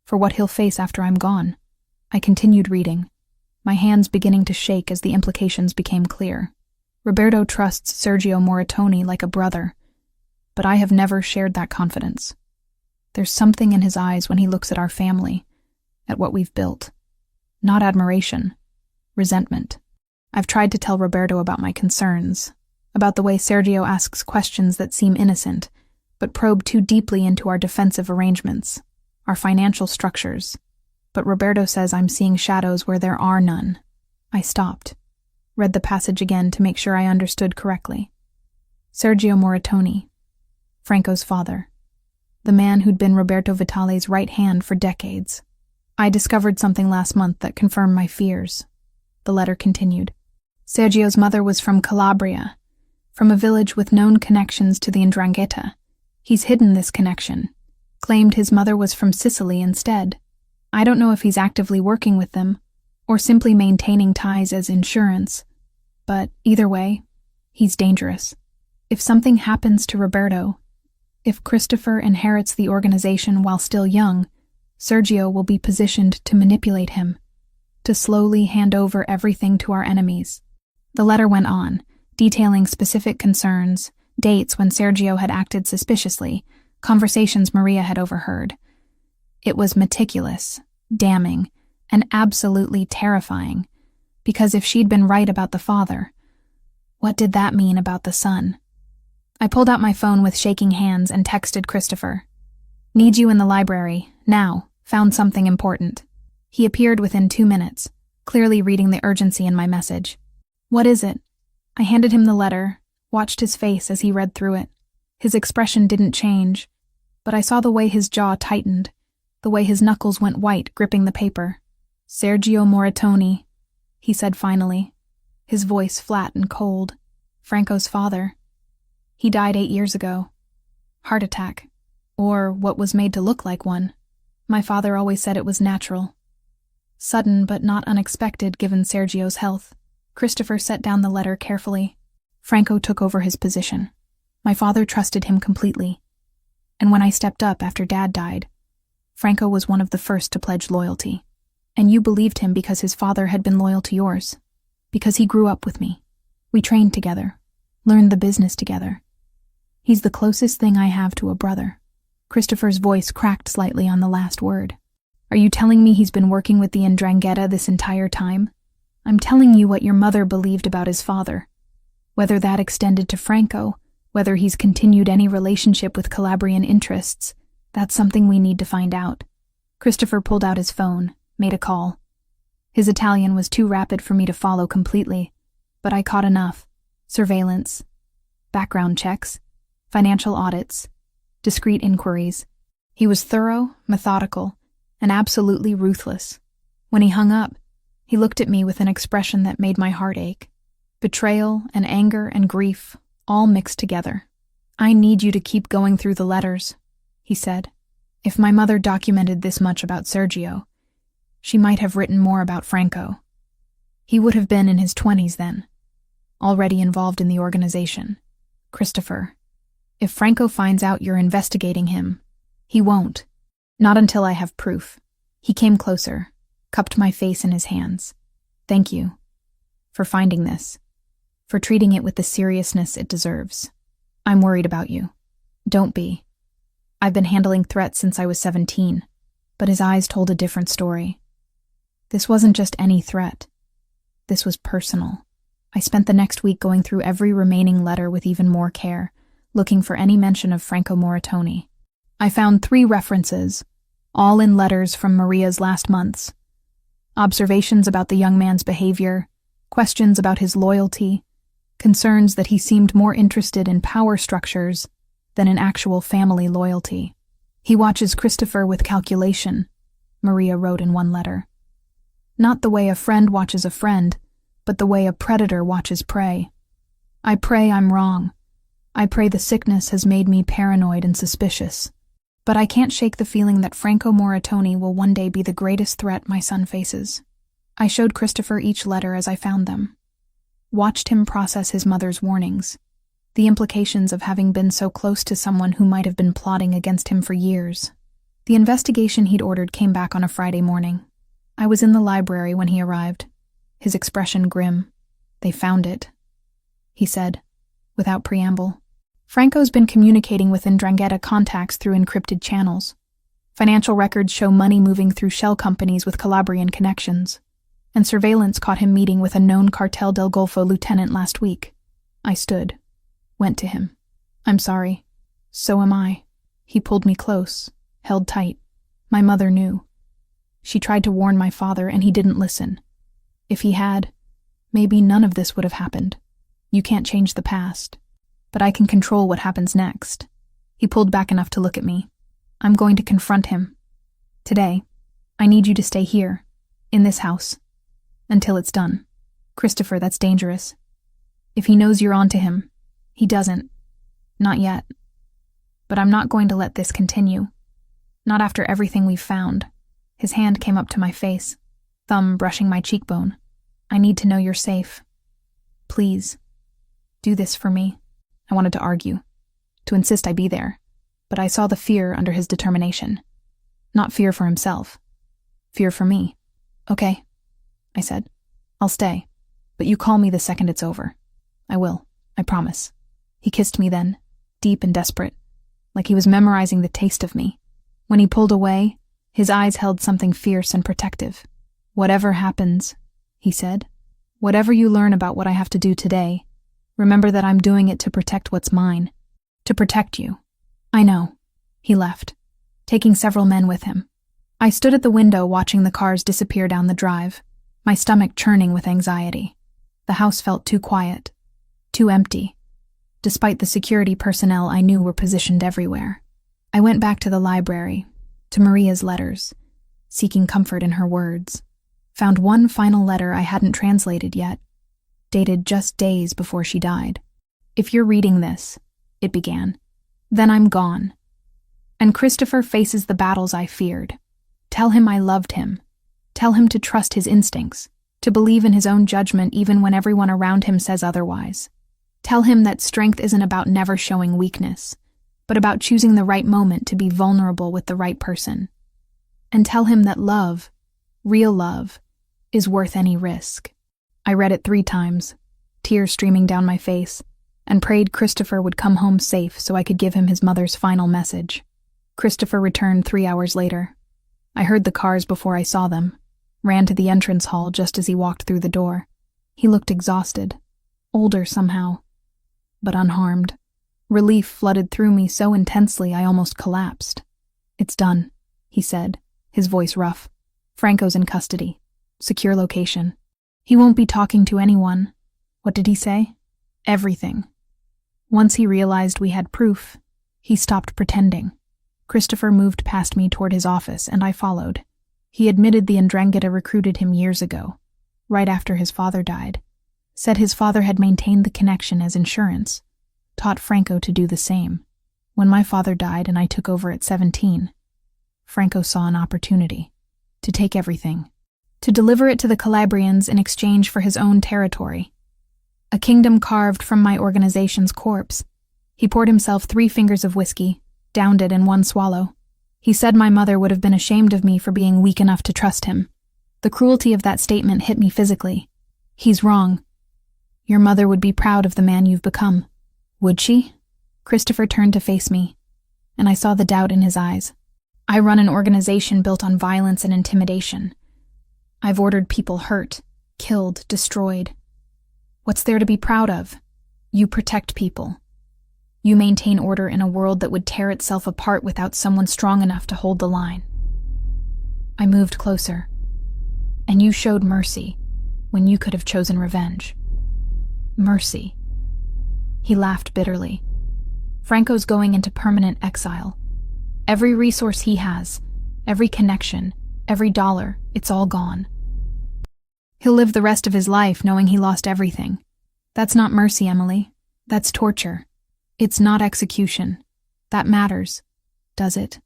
for what he'll face after I'm gone. I continued reading, my hands beginning to shake as the implications became clear. Roberto trusts Sergio Moratoni like a brother, but I have never shared that confidence. There's something in his eyes when he looks at our family, at what we've built. Not admiration, resentment. I've tried to tell Roberto about my concerns, about the way Sergio asks questions that seem innocent, but probe too deeply into our defensive arrangements, our financial structures. But Roberto says I'm seeing shadows where there are none. I stopped, read the passage again to make sure I understood correctly. Sergio Moratoni, Franco's father, the man who'd been Roberto Vitale's right hand for decades. I discovered something last month that confirmed my fears. The letter continued. Sergio's mother was from Calabria, from a village with known connections to the 'Ndrangheta. He's hidden this connection, claimed his mother was from Sicily instead. I don't know if he's actively working with them, or simply maintaining ties as insurance, but either way, he's dangerous. If something happens to Roberto, if Christopher inherits the organization while still young, Sergio will be positioned to manipulate him, to slowly hand over everything to our enemies. The letter went on, detailing specific concerns, dates when Sergio had acted suspiciously, conversations Maria had overheard. It was meticulous, damning, and absolutely terrifying, because if she'd been right about the father, what did that mean about the son? I pulled out my phone with shaking hands and texted Christopher. Need you in the library, now, found something important. He appeared within 2 minutes, clearly reading the urgency in my message. What is it? I handed him the letter, watched his face as he read through it. His expression didn't change, but I saw the way his jaw tightened, the way his knuckles went white gripping the paper. Sergio Moratoni, he said finally, his voice flat and cold. Franco's father. He died 8 years ago. Heart attack. Or what was made to look like one. My father always said it was natural. Sudden but not unexpected given Sergio's health. Christopher set down the letter carefully. Franco took over his position. My father trusted him completely. And when I stepped up after Dad died, Franco was one of the first to pledge loyalty. And you believed him because his father had been loyal to yours. Because he grew up with me. We trained together. Learned the business together. He's the closest thing I have to a brother. Christopher's voice cracked slightly on the last word. Are you telling me he's been working with the 'Ndrangheta this entire time? I'm telling you what your mother believed about his father. Whether that extended to Franco, whether he's continued any relationship with Calabrian interests, that's something we need to find out. Christopher pulled out his phone, made a call. His Italian was too rapid for me to follow completely, but I caught enough. Surveillance, background checks, financial audits, discreet inquiries. He was thorough, methodical, and absolutely ruthless. When he hung up, he looked at me with an expression that made my heart ache. Betrayal and anger and grief, all mixed together. I need you to keep going through the letters, he said. If my mother documented this much about Sergio, she might have written more about Franco. He would have been in his 20s then, already involved in the organization. Christopher, if Franco finds out you're investigating him, he won't. Not until I have proof. He came closer, cupped my face in his hands. Thank you for finding this, for treating it with the seriousness it deserves. I'm worried about you. Don't be. I've been handling threats since I was 17, but his eyes told a different story. This wasn't just any threat. This was personal. I spent the next week going through every remaining letter with even more care, looking for any mention of Franco Moratoni. I found 3 references, all in letters from Maria's last months. Observations about the young man's behavior, questions about his loyalty, concerns that he seemed more interested in power structures than in actual family loyalty. He watches Christopher with calculation, Maria wrote in one letter. Not the way a friend watches a friend, but the way a predator watches prey. I pray I'm wrong. I pray the sickness has made me paranoid and suspicious. But I can't shake the feeling that Franco Moratoni will one day be the greatest threat my son faces. I showed Christopher each letter as I found them. Watched him process his mother's warnings, the implications of having been so close to someone who might have been plotting against him for years. The investigation he'd ordered came back on a Friday morning. I was in the library when he arrived, his expression grim. "They found it," he said, without preamble. Franco's been communicating with 'Ndrangheta contacts through encrypted channels. Financial records show money moving through shell companies with Calabrian connections, and surveillance caught him meeting with a known Cartel del Golfo lieutenant last week. I stood, went to him. "I'm sorry. So am I." He pulled me close, held tight. "My mother knew. She tried to warn my father, and he didn't listen. If he had, maybe none of this would have happened. You can't change the past, but I can control what happens next." He pulled back enough to look at me. "I'm going to confront him. Today, I need you to stay here, in this house, until it's done. Christopher, that's dangerous. If he knows you're on to him, he doesn't. Not yet. But I'm not going to let this continue. Not after everything we've found." His hand came up to my face, thumb brushing my cheekbone. "I need to know you're safe. Please, do this for me." I wanted to argue, to insist I be there, but I saw the fear under his determination. Not fear for himself, fear for me. "Okay," I said. "I'll stay, but you call me the second it's over." "I will, I promise." He kissed me then, deep and desperate, like he was memorizing the taste of me. When he pulled away, his eyes held something fierce and protective. "Whatever happens," he said, "whatever you learn about what I have to do today, remember that I'm doing it to protect what's mine, to protect you." "I know." He left, taking several men with him. I stood at the window watching the cars disappear down the drive, my stomach churning with anxiety. The house felt too quiet, too empty, despite the security personnel I knew were positioned everywhere. I went back to the library, to Maria's letters, seeking comfort in her words. Found one final letter I hadn't translated yet, dated just days before she died. "If you're reading this," it began, "then I'm gone. And Christopher faces the battles I feared. Tell him I loved him. Tell him to trust his instincts, to believe in his own judgment even when everyone around him says otherwise. Tell him that strength isn't about never showing weakness, but about choosing the right moment to be vulnerable with the right person. And tell him that love, real love, is worth any risk." I read it 3 times, tears streaming down my face, and prayed Christopher would come home safe so I could give him his mother's final message. Christopher returned 3 hours later. I heard the cars before I saw them, ran to the entrance hall just as he walked through the door. He looked exhausted, older somehow, but unharmed. Relief flooded through me so intensely I almost collapsed. "It's done," he said, his voice rough. "Franco's in custody. Secure location. He won't be talking to anyone." What did he say? Everything. Once he realized we had proof, he stopped pretending. Christopher moved past me toward his office, and I followed. He admitted the 'Ndrangheta recruited him years ago, right after his father died. Said his father had maintained the connection as insurance, taught Franco to do the same. When my father died and I took over at 17, Franco saw an opportunity to take everything, to deliver it to the Calabrians in exchange for his own territory. A kingdom carved from my organization's corpse. He poured himself 3 fingers of whiskey, downed it in 1 swallow. He said my mother would have been ashamed of me for being weak enough to trust him. The cruelty of that statement hit me physically. He's wrong. Your mother would be proud of the man you've become. Would she? Christopher turned to face me, and I saw the doubt in his eyes. I run an organization built on violence and intimidation. I've ordered people hurt, killed, destroyed. What's there to be proud of? You protect people. You maintain order in a world that would tear itself apart without someone strong enough to hold the line. I moved closer, and you showed mercy when you could have chosen revenge. Mercy. He laughed bitterly. Franco's going into permanent exile. Every resource he has, every connection, every dollar, it's all gone. He'll live the rest of his life knowing he lost everything. That's not mercy, Emily. That's torture. It's not execution. That matters, does it?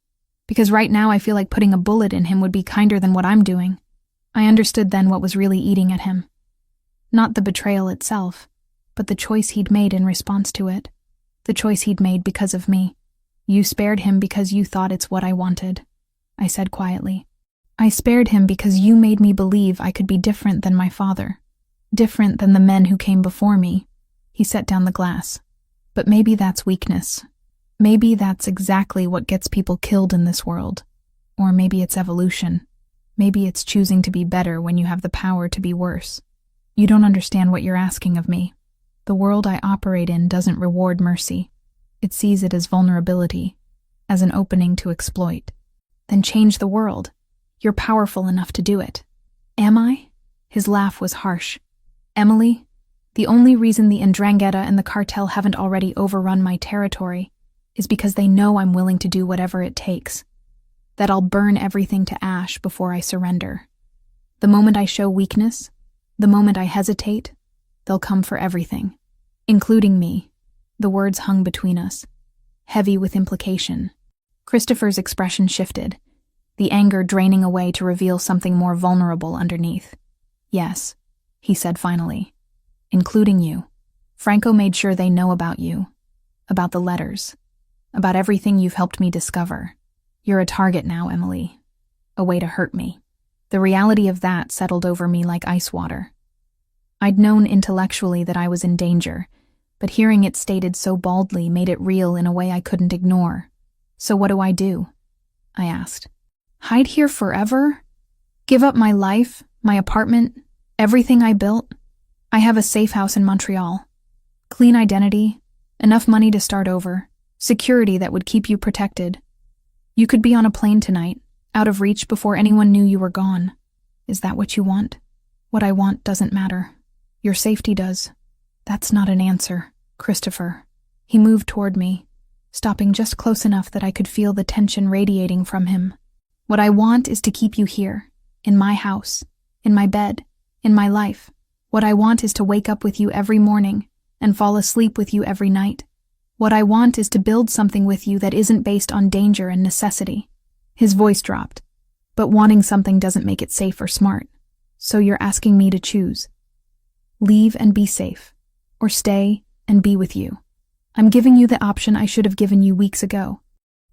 Because right now I feel like putting a bullet in him would be kinder than what I'm doing. I understood then what was really eating at him. Not the betrayal itself, but the choice he'd made in response to it. The choice he'd made because of me. You spared him because you thought it's what I wanted, I said quietly. I spared him because you made me believe I could be different than my father, different than the men who came before me. He set down the glass. But maybe that's weakness. Maybe that's exactly what gets people killed in this world. Or maybe it's evolution. Maybe it's choosing to be better when you have the power to be worse. You don't understand what you're asking of me. The world I operate in doesn't reward mercy. It sees it as vulnerability, as an opening to exploit. Then change the world. You're powerful enough to do it. Am I? His laugh was harsh. Emily, the only reason the Ndrangheta and the cartel haven't already overrun my territory is because they know I'm willing to do whatever it takes. That I'll burn everything to ash before I surrender. The moment I show weakness, the moment I hesitate, they'll come for everything, including me. The words hung between us, heavy with implication. Christopher's expression shifted, the anger draining away to reveal something more vulnerable underneath. Yes, he said finally, including you. Franco made sure they know about you, about the letters, about everything you've helped me discover. You're a target now, Emily. A way to hurt me. The reality of that settled over me like ice water. I'd known intellectually that I was in danger, but hearing it stated so baldly made it real in a way I couldn't ignore. So what do? I asked. Hide here forever? Give up my life, my apartment, everything I built? I have a safe house in Montreal. Clean identity, enough money to start over, security that would keep you protected. You could be on a plane tonight, out of reach before anyone knew you were gone. Is that what you want? What I want doesn't matter. Your safety does. That's not an answer, Christopher. He moved toward me, stopping just close enough that I could feel the tension radiating from him. What I want is to keep you here, in my house, in my bed, in my life. What I want is to wake up with you every morning and fall asleep with you every night. What I want is to build something with you that isn't based on danger and necessity. His voice dropped. But wanting something doesn't make it safe or smart. So you're asking me to choose. Leave and be safe, or stay and be with you. I'm giving you the option I should have given you weeks ago.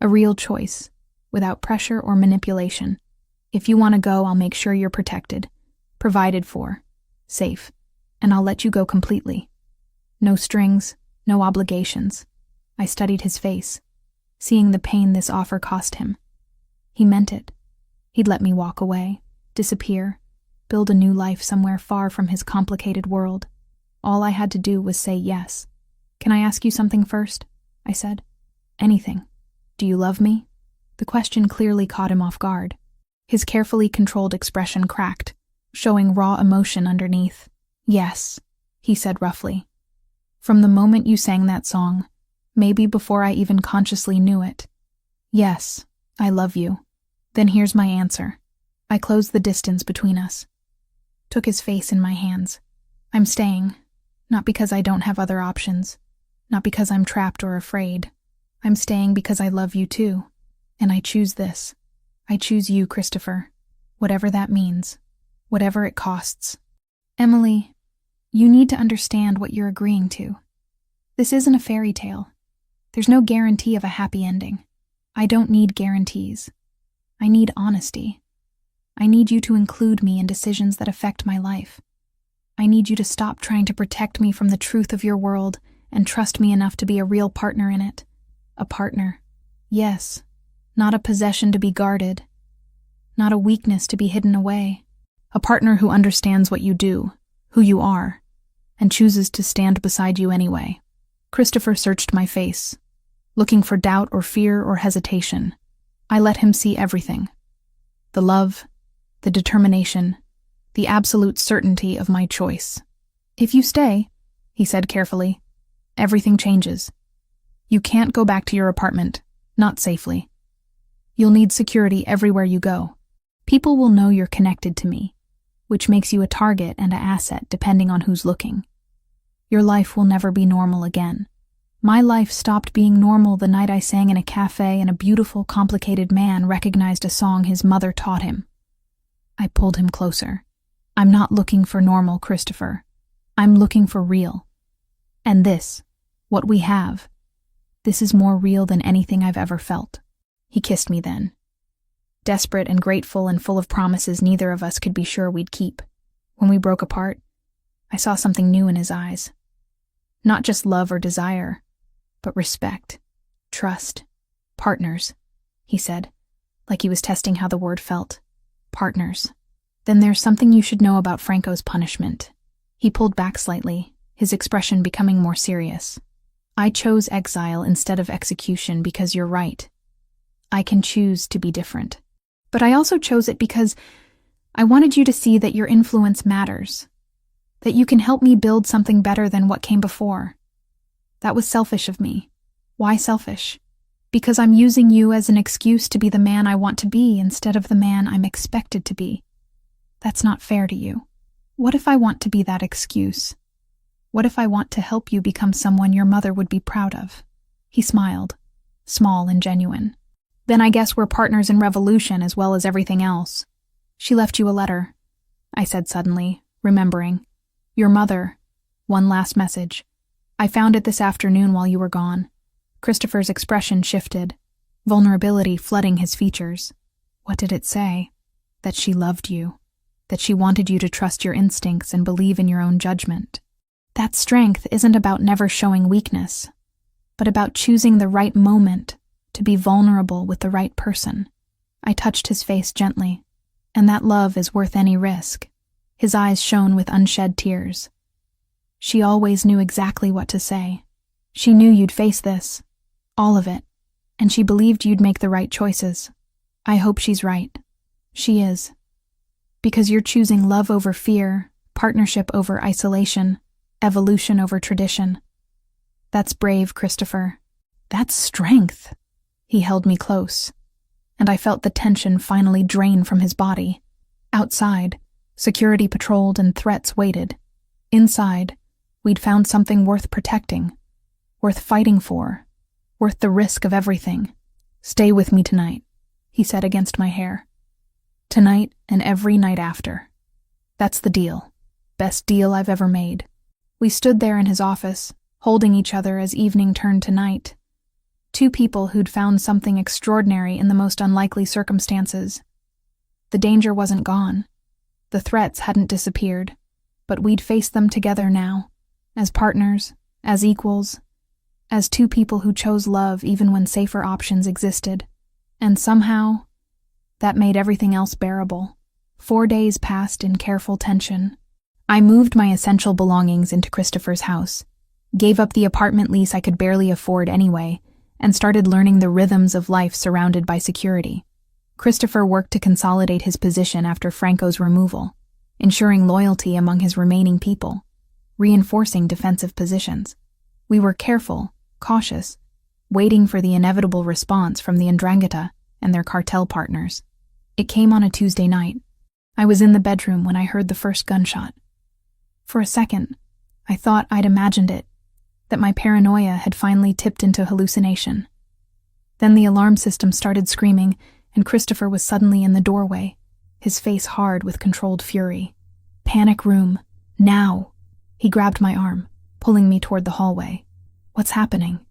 A real choice, without pressure or manipulation. If you want to go, I'll make sure you're protected, provided for, safe, and I'll let you go completely. No strings, no obligations. I studied his face, seeing the pain this offer cost him. He meant it. He'd let me walk away, disappear, build a new life somewhere far from his complicated world. All I had to do was say yes. Can I ask you something first? I said. Anything. Do you love me? The question clearly caught him off guard. His carefully controlled expression cracked, showing raw emotion underneath. Yes, he said roughly. From the moment you sang that song, maybe before I even consciously knew it. Yes, I love you. Then here's my answer. I closed the distance between us. Took his face in my hands. I'm staying, not because I don't have other options, not because I'm trapped or afraid. I'm staying because I love you too. And I choose this. I choose you, Christopher. Whatever that means. Whatever it costs. Emily, you need to understand what you're agreeing to. This isn't a fairy tale. There's no guarantee of a happy ending. I don't need guarantees. I need honesty. I need you to include me in decisions that affect my life. I need you to stop trying to protect me from the truth of your world and trust me enough to be a real partner in it. A partner. Yes. Not a possession to be guarded. Not a weakness to be hidden away. A partner who understands what you do, who you are, and chooses to stand beside you anyway. Christopher searched my face, looking for doubt or fear or hesitation. I let him see everything. The love, the determination, the absolute certainty of my choice. If you stay, he said carefully, everything changes. You can't go back to your apartment, not safely. You'll need security everywhere you go. People will know you're connected to me, which makes you a target and an asset depending on who's looking. Your life will never be normal again. My life stopped being normal the night I sang in a cafe and a beautiful, complicated man recognized a song his mother taught him. I pulled him closer. I'm not looking for normal, Christopher. I'm looking for real. And this, what we have, this is more real than anything I've ever felt. He kissed me then. desperate and grateful and full of promises neither of us could be sure we'd keep. When we broke apart, I saw something new in his eyes. Not just love or desire, but respect, trust, partners, he said, like he was testing how the word felt. Partners. Then there's something you should know about Franco's punishment. He pulled back slightly, his expression becoming more serious. I chose exile instead of execution because you're right. I can choose to be different. But I also chose it because I wanted you to see that your influence matters, that you can help me build something better than what came before. That was selfish of me. Why selfish? Because I'm using you as an excuse to be the man I want to be instead of the man I'm expected to be. That's not fair to you. What if I want to be that excuse? What if I want to help you become someone your mother would be proud of? He smiled, small and genuine. Then I guess we're partners in revolution as well as everything else. She left you a letter, I said suddenly, remembering. Your mother. One last message. I found it this afternoon while you were gone. Christopher's expression shifted, vulnerability flooding his features. What did it say? That she loved you. That she wanted you to trust your instincts and believe in your own judgment. That strength isn't about never showing weakness, but about choosing the right moment to be vulnerable with the right person. I touched his face gently, and that love is worth any risk. His eyes shone with unshed tears. She always knew exactly what to say. She knew you'd face this, all of it, and she believed you'd make the right choices. I hope she's right. She is. Because you're choosing love over fear, partnership over isolation, evolution over tradition. That's brave, Christopher. That's strength. He held me close, and I felt the tension finally drain from his body. Outside, security patrolled and threats waited. Inside, we'd found something worth protecting, worth fighting for, worth the risk of everything. Stay with me tonight, he said against my hair. Tonight and every night after. That's the deal. Best deal I've ever made. We stood there in his office, holding each other as evening turned to night. Two people who'd found something extraordinary in the most unlikely circumstances. The danger wasn't gone. The threats hadn't disappeared, but we'd face them together now, as partners, as equals, as two people who chose love even when safer options existed. And somehow, that made everything else bearable. 4 days passed in careful tension. I moved my essential belongings into Christopher's house, gave up the apartment lease I could barely afford anyway, and started learning the rhythms of life surrounded by security. Christopher worked to consolidate his position after Franco's removal, ensuring loyalty among his remaining people, reinforcing defensive positions. We were careful, cautious, waiting for the inevitable response from the Ndrangheta and their cartel partners. It came on a Tuesday night. I was in the bedroom when I heard the first gunshot. For a second, I thought I'd imagined it, that my paranoia had finally tipped into hallucination. Then the alarm system started screaming, and Christopher was suddenly in the doorway, his face hard with controlled fury. Panic room. Now. He grabbed my arm, pulling me toward the hallway. What's happening?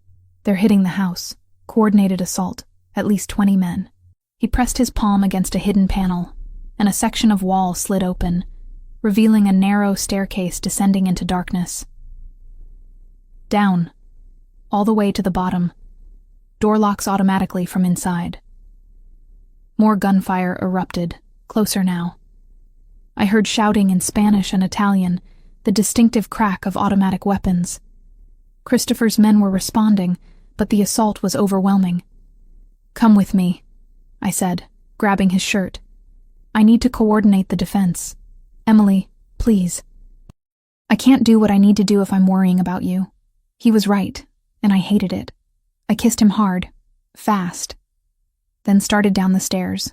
They're hitting the house. Coordinated assault. At least 20 men. He pressed his palm against a hidden panel, and a section of wall slid open, revealing a narrow staircase descending into darkness. Down. All the way to the bottom. Door locks automatically from inside. More gunfire erupted, closer now. I heard shouting in Spanish and Italian, the distinctive crack of automatic weapons. Christopher's men were responding, but the assault was overwhelming. Come with me, I said, grabbing his shirt. I need to coordinate the defense. Emily, please. I can't do what I need to do if I'm worrying about you. He was right, and I hated it. I kissed him hard, fast, then started down the stairs.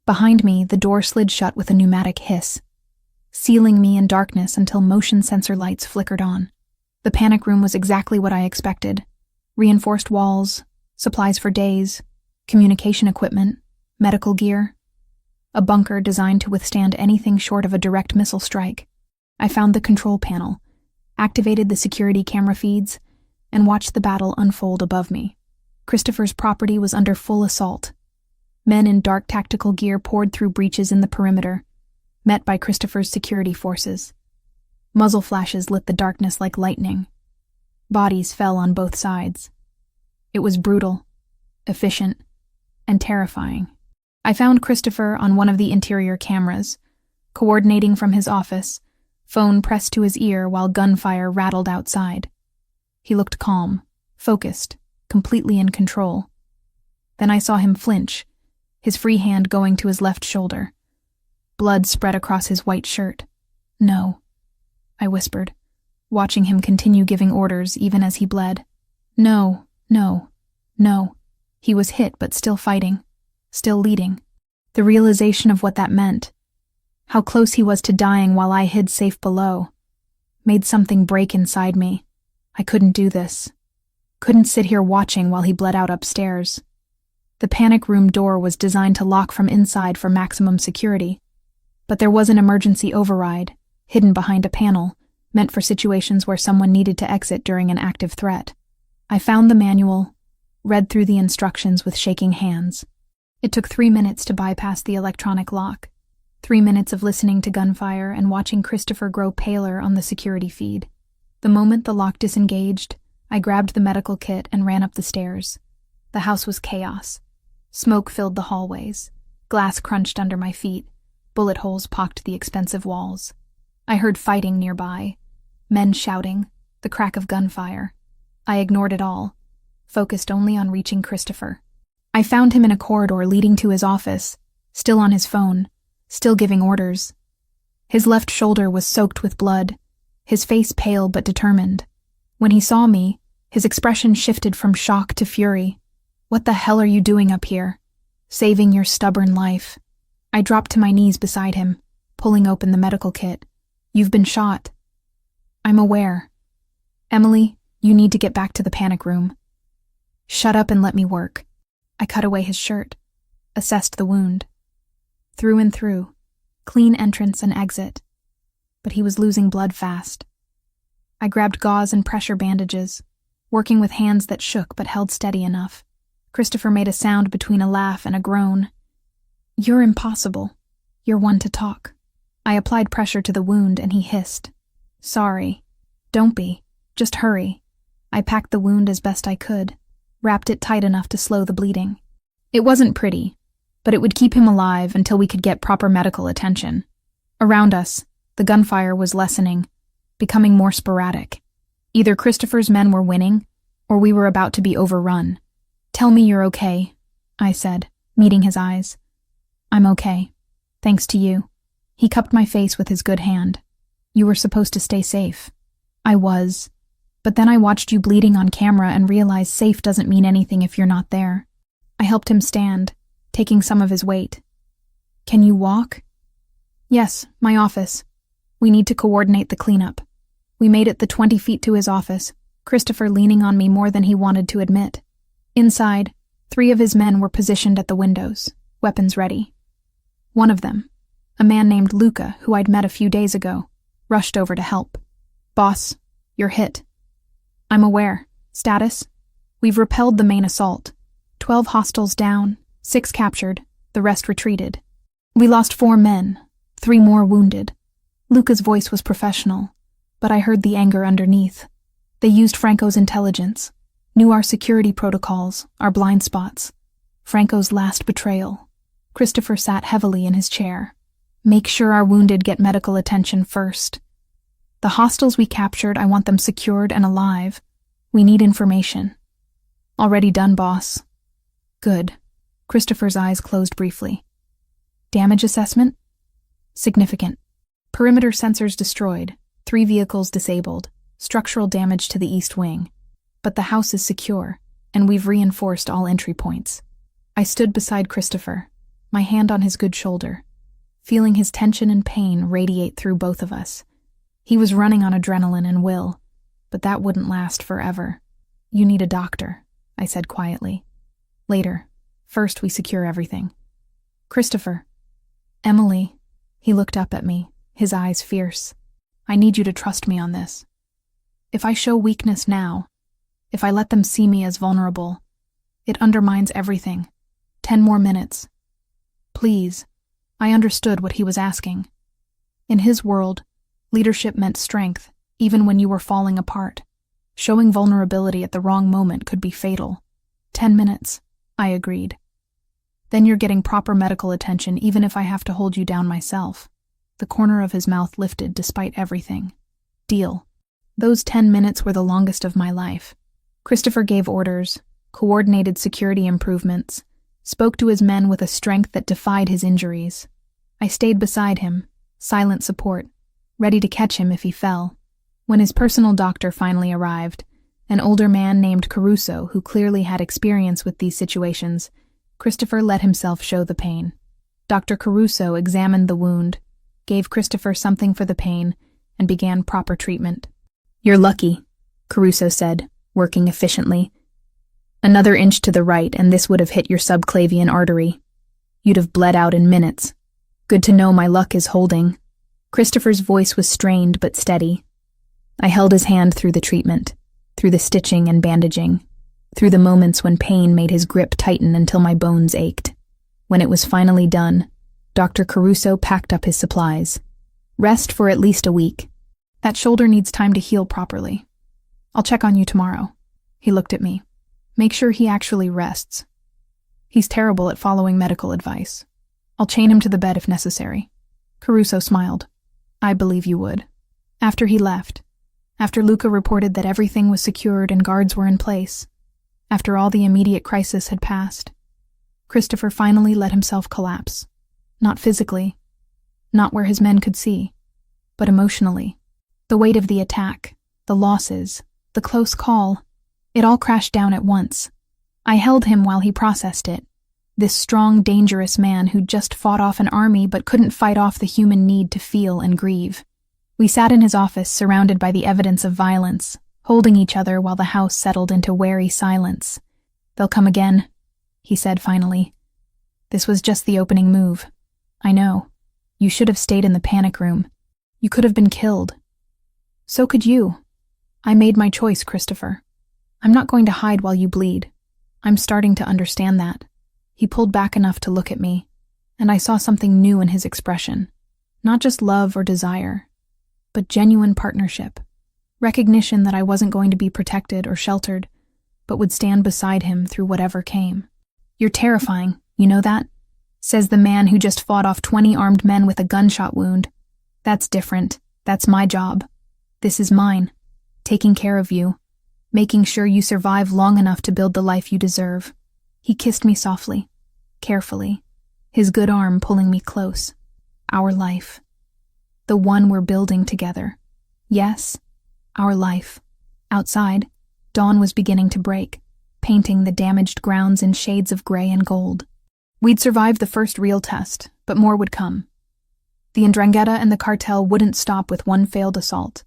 Behind me, the door slid shut with a pneumatic hiss, sealing me in darkness until motion sensor lights flickered on. The panic room was exactly what I expected. Reinforced walls, supplies for days, communication equipment, medical gear. A bunker designed to withstand anything short of a direct missile strike. I found the control panel, activated the security camera feeds, and watched the battle unfold above me. Christopher's property was under full assault. Men in dark tactical gear poured through breaches in the perimeter, met by Christopher's security forces. Muzzle flashes lit the darkness like lightning. Bodies fell on both sides. It was brutal, efficient, and terrifying. I found Christopher on one of the interior cameras, coordinating from his office, phone pressed to his ear while gunfire rattled outside. He looked calm, focused, completely in control. Then I saw him flinch, his free hand going to his left shoulder. Blood spread across his white shirt. "No," I whispered, watching him continue giving orders even as he bled. "No, no, no." He was hit but still fighting, still leading. The realization of what that meant, how close he was to dying while I hid safe below, made something break inside me. I couldn't do this. Couldn't sit here watching while he bled out upstairs. The panic room door was designed to lock from inside for maximum security, but there was an emergency override, hidden behind a panel, meant for situations where someone needed to exit during an active threat. I found the manual, read through the instructions with shaking hands. It took 3 minutes to bypass the electronic lock, 3 minutes of listening to gunfire and watching Christopher grow paler on the security feed. The moment the lock disengaged, I grabbed the medical kit and ran up the stairs. The house was chaos. Smoke filled the hallways. Glass crunched under my feet. Bullet holes pocked the expensive walls. I heard fighting nearby. Men shouting, the crack of gunfire. I ignored it all, focused only on reaching Christopher. I found him in a corridor leading to his office, still on his phone, still giving orders. His left shoulder was soaked with blood, his face pale but determined. When he saw me, his expression shifted from shock to fury. "What the hell are you doing up here? Saving your stubborn life." I dropped to my knees beside him, pulling open the medical kit. "You've been shot." "I'm aware." "Emily, you need to get back to the panic room." "Shut up and let me work." I cut away his shirt, assessed the wound. Through and through, clean entrance and exit. But he was losing blood fast. I grabbed gauze and pressure bandages, working with hands that shook but held steady enough. Christopher made a sound between a laugh and a groan. "You're impossible. You're one to talk." I applied pressure to the wound and he hissed. "Sorry." "Don't be. Just hurry." I packed the wound as best I could, wrapped it tight enough to slow the bleeding. It wasn't pretty, but it would keep him alive until we could get proper medical attention. Around us, the gunfire was lessening, becoming more sporadic. Either Christopher's men were winning, or we were about to be overrun. "Tell me you're okay," I said, meeting his eyes. "I'm okay. Thanks to you." He cupped my face with his good hand. "You were supposed to stay safe." "I was. But then I watched you bleeding on camera and realized safe doesn't mean anything if you're not there." I helped him stand, taking some of his weight. "Can you walk?" "Yes, my office. We need to coordinate the cleanup." We made it the 20 feet to his office, Christopher leaning on me more than he wanted to admit. Inside, 3 of his men were positioned at the windows, weapons ready. One of them, a man named Luca, who I'd met a few days ago, rushed over to help. "Boss, you're hit." "I'm aware. Status?" "We've repelled the main assault. 12 hostiles down, 6 captured, the rest retreated. We lost 4 men, 3 more wounded." Luca's voice was professional, but I heard the anger underneath. They used Franco's intelligence, knew our security protocols, our blind spots. Franco's last betrayal. Christopher sat heavily in his chair. "Make sure our wounded get medical attention first. The hostiles we captured, I want them secured and alive. We need information." "Already done, boss." "Good." Christopher's eyes closed briefly. "Damage assessment?" "Significant. Perimeter sensors destroyed, 3 vehicles disabled, structural damage to the east wing. But the house is secure, and we've reinforced all entry points." I stood beside Christopher, my hand on his good shoulder, feeling his tension and pain radiate through both of us. He was running on adrenaline and will, but that wouldn't last forever. "You need a doctor," I said quietly. "Later. First, we secure everything." "Christopher." "Emily." He looked up at me, his eyes fierce. "I need you to trust me on this. If I show weakness now, if I let them see me as vulnerable, it undermines everything. 10 more minutes, Please. I understood what he was asking. In his world, leadership meant strength, even when you were falling apart. Showing vulnerability at the wrong moment could be fatal. 10 minutes, I agreed. Then you're getting proper medical attention even if I have to hold you down myself. The corner of his mouth lifted despite everything. Deal. Those 10 minutes were the longest of my life. Christopher gave orders, coordinated security improvements, spoke to his men with a strength that defied his injuries. I stayed beside him, silent support, ready to catch him if he fell. When his personal doctor finally arrived, an older man named Caruso who clearly had experience with these situations, Christopher let himself show the pain. Dr. Caruso examined the wound, gave Christopher something for the pain, and began proper treatment. You're lucky, Caruso said, working efficiently. Another inch to the right and this would have hit your subclavian artery. You'd have bled out in minutes. Good to know my luck is holding. Christopher's voice was strained but steady. I held his hand through the treatment, through the stitching and bandaging, through the moments when pain made his grip tighten until my bones ached. When it was finally done, Dr. Caruso packed up his supplies. Rest for at least a week. That shoulder needs time to heal properly. I'll check on you tomorrow. He looked at me. Make sure he actually rests. He's terrible at following medical advice. I'll chain him to the bed if necessary. Caruso smiled. I believe you would. After he left, after Luca reported that everything was secured and guards were in place, after all the immediate crisis had passed, Christopher finally let himself collapse. Not physically, not where his men could see, but emotionally. The weight of the attack, the losses, the close call, it all crashed down at once. I held him while he processed it. This strong, dangerous man who'd just fought off an army but couldn't fight off the human need to feel and grieve. We sat in his office surrounded by the evidence of violence, holding each other while the house settled into wary silence. They'll come again, he said finally. This was just the opening move. I know. You should have stayed in the panic room. You could have been killed. So could you. I made my choice, Christopher. I'm not going to hide while you bleed. I'm starting to understand that. He pulled back enough to look at me, and I saw something new in his expression. Not just love or desire, but genuine partnership. Recognition that I wasn't going to be protected or sheltered, but would stand beside him through whatever came. You're terrifying, you know that? Says the man who just fought off 20 armed men with a gunshot wound. That's different. That's my job. This is mine. Taking care of you. Making sure you survive long enough to build the life you deserve. He kissed me softly, carefully, his good arm pulling me close. Our life. The one we're building together. Yes, our life. Outside, dawn was beginning to break, painting the damaged grounds in shades of gray and gold. We'd survived the first real test, but more would come. The 'Ndrangheta and the cartel wouldn't stop with one failed assault.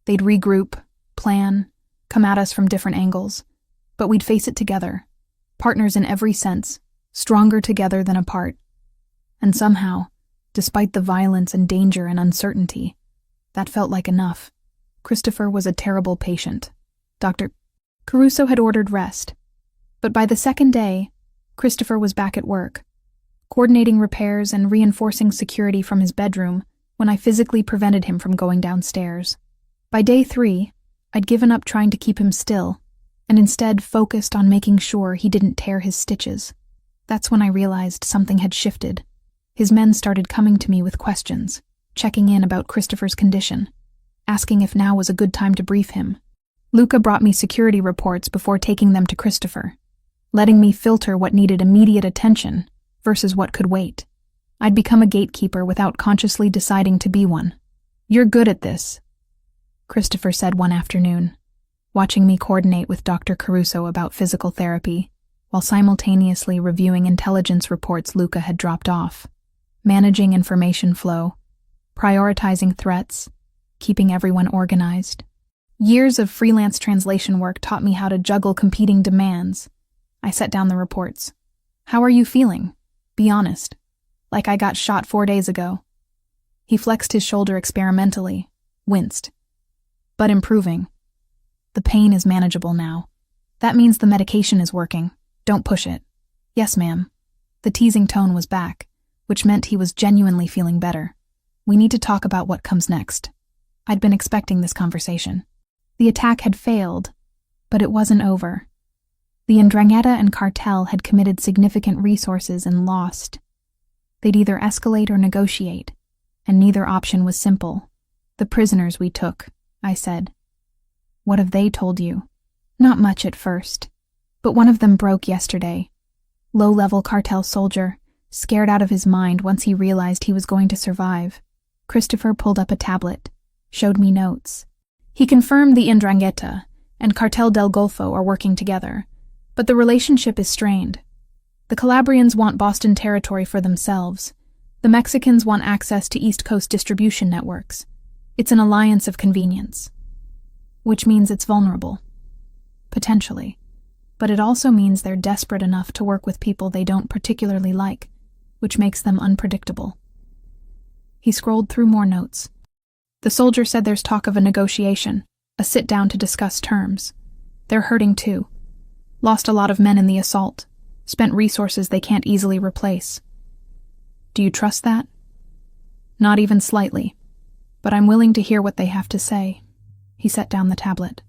They'd regroup, plan, come at us from different angles, but we'd face it together, partners in every sense, stronger together than apart. And somehow, despite the violence and danger and uncertainty, that felt like enough. Christopher was a terrible patient. Dr. Caruso had ordered rest, but by the second day, Christopher was back at work, coordinating repairs and reinforcing security from his bedroom when I physically prevented him from going downstairs. By day 3, I'd given up trying to keep him still, and instead focused on making sure he didn't tear his stitches. That's when I realized something had shifted. His men started coming to me with questions, checking in about Christopher's condition, asking if now was a good time to brief him. Luca brought me security reports before taking them to Christopher, letting me filter what needed immediate attention versus what could wait. I'd become a gatekeeper without consciously deciding to be one. You're good at this, Christopher said one afternoon, watching me coordinate with Dr. Caruso about physical therapy, while simultaneously reviewing intelligence reports Luca had dropped off, managing information flow, prioritizing threats, keeping everyone organized. Years of freelance translation work taught me how to juggle competing demands. I set down the reports. How are you feeling? Be honest. Like I got shot 4 days ago. He flexed his shoulder experimentally, winced. But improving. The pain is manageable now. That means the medication is working. Don't push it. Yes, ma'am. The teasing tone was back, which meant he was genuinely feeling better. We need to talk about what comes next. I'd been expecting this conversation. The attack had failed, but it wasn't over. The Ndrangheta and cartel had committed significant resources and lost. They'd either escalate or negotiate, and neither option was simple. The prisoners we took, I said. What have they told you? Not much at first, but one of them broke yesterday. Low-level cartel soldier, scared out of his mind once he realized he was going to survive. Christopher pulled up a tablet, showed me notes. He confirmed the Ndrangheta and Cartel del Golfo are working together, but the relationship is strained. The Calabrians want Boston territory for themselves. The Mexicans want access to East Coast distribution networks. It's an alliance of convenience. Which means it's vulnerable. Potentially. But it also means they're desperate enough to work with people they don't particularly like, which makes them unpredictable. He scrolled through more notes. The soldier said there's talk of a negotiation, a sit-down to discuss terms. They're hurting too. Lost a lot of men in the assault. Spent resources they can't easily replace. Do you trust that? Not even slightly. But I'm willing to hear what they have to say. He set down the tablet.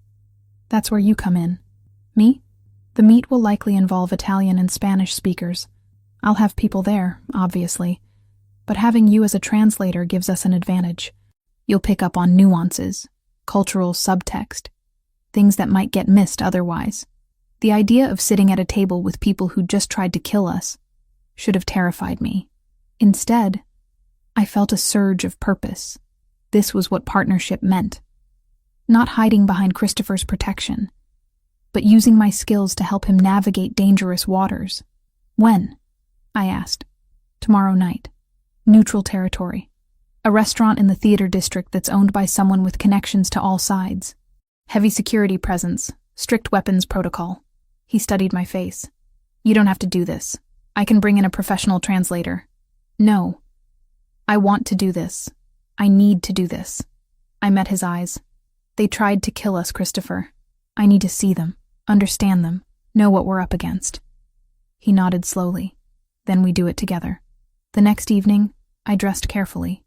That's where you come in. Me? The meet will likely involve Italian and Spanish speakers. I'll have people there, obviously. But having you as a translator gives us an advantage. You'll pick up on nuances, cultural subtext, things that might get missed otherwise. The idea of sitting at a table with people who just tried to kill us should have terrified me. Instead, I felt a surge of purpose. This was what partnership meant. Not hiding behind Christopher's protection, but using my skills to help him navigate dangerous waters. When? I asked. Tomorrow night. Neutral territory. A restaurant in the theater district that's owned by someone with connections to all sides. Heavy security presence, strict weapons protocol. He studied my face. You don't have to do this. I can bring in a professional translator. No. I want to do this. I need to do this. I met his eyes. They tried to kill us, Christopher. I need to see them, understand them, know what we're up against. He nodded slowly. Then we do it together. The next evening, I dressed carefully.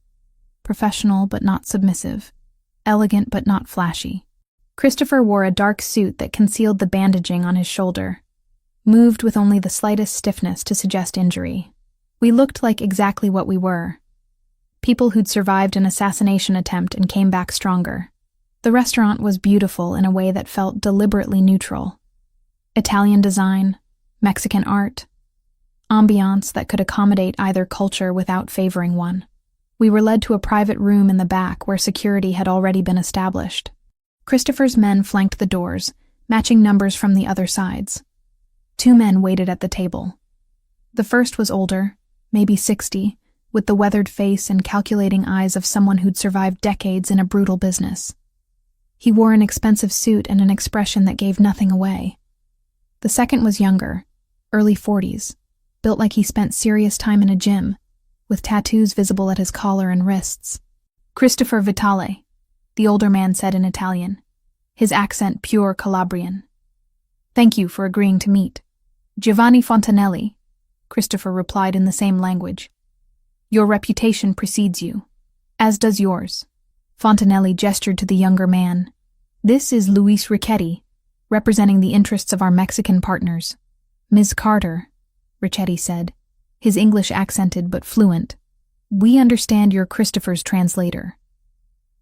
Professional but not submissive. Elegant but not flashy. Christopher wore a dark suit that concealed the bandaging on his shoulder. Moved with only the slightest stiffness to suggest injury. We looked like exactly what we were. People who'd survived an assassination attempt and came back stronger. The restaurant was beautiful in a way that felt deliberately neutral. Italian design, Mexican art, ambiance that could accommodate either culture without favoring one. We were led to a private room in the back where security had already been established. Christopher's men flanked the doors, matching numbers from the other sides. 2 men waited at the table. The first was older, maybe 60, with the weathered face and calculating eyes of someone who'd survived decades in a brutal business. He wore an expensive suit and an expression that gave nothing away. The second was younger, early 40s, built like he spent serious time in a gym, with tattoos visible at his collar and wrists. Christopher Vitale, the older man said in Italian, his accent pure Calabrian. Thank you for agreeing to meet. Giovanni Fontanelli, Christopher replied in the same language. Your reputation precedes you, as does yours. Fontanelli gestured to the younger man. This is Luis Richetti, representing the interests of our Mexican partners. Ms. Carter, Richetti said, his English accented but fluent. We understand you're Christopher's translator.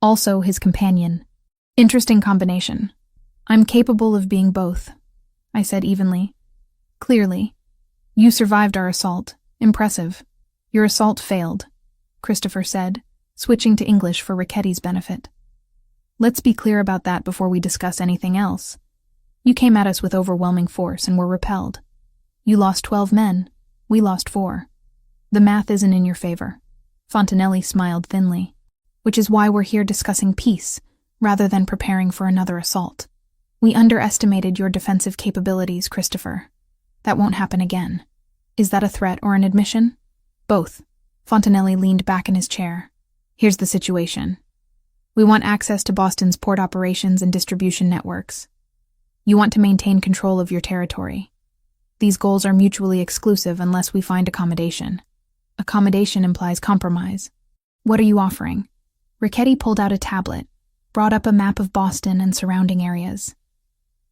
Also his companion. Interesting combination. I'm capable of being both, I said evenly. Clearly. You survived our assault. Impressive. Your assault failed, Christopher said, switching to English for Richetti's benefit. Let's be clear about that before we discuss anything else. You came at us with overwhelming force and were repelled. You lost 12 men. We lost 4. The math isn't in your favor. Fontanelli smiled thinly. Which is why we're here discussing peace, rather than preparing for another assault. We underestimated your defensive capabilities, Christopher. That won't happen again. Is that a threat or an admission? Both. Fontanelli leaned back in his chair. Here's the situation. We want access to Boston's port operations and distribution networks. You want to maintain control of your territory. These goals are mutually exclusive unless we find accommodation. Accommodation implies compromise. What are you offering? Richetti pulled out a tablet, brought up a map of Boston and surrounding areas.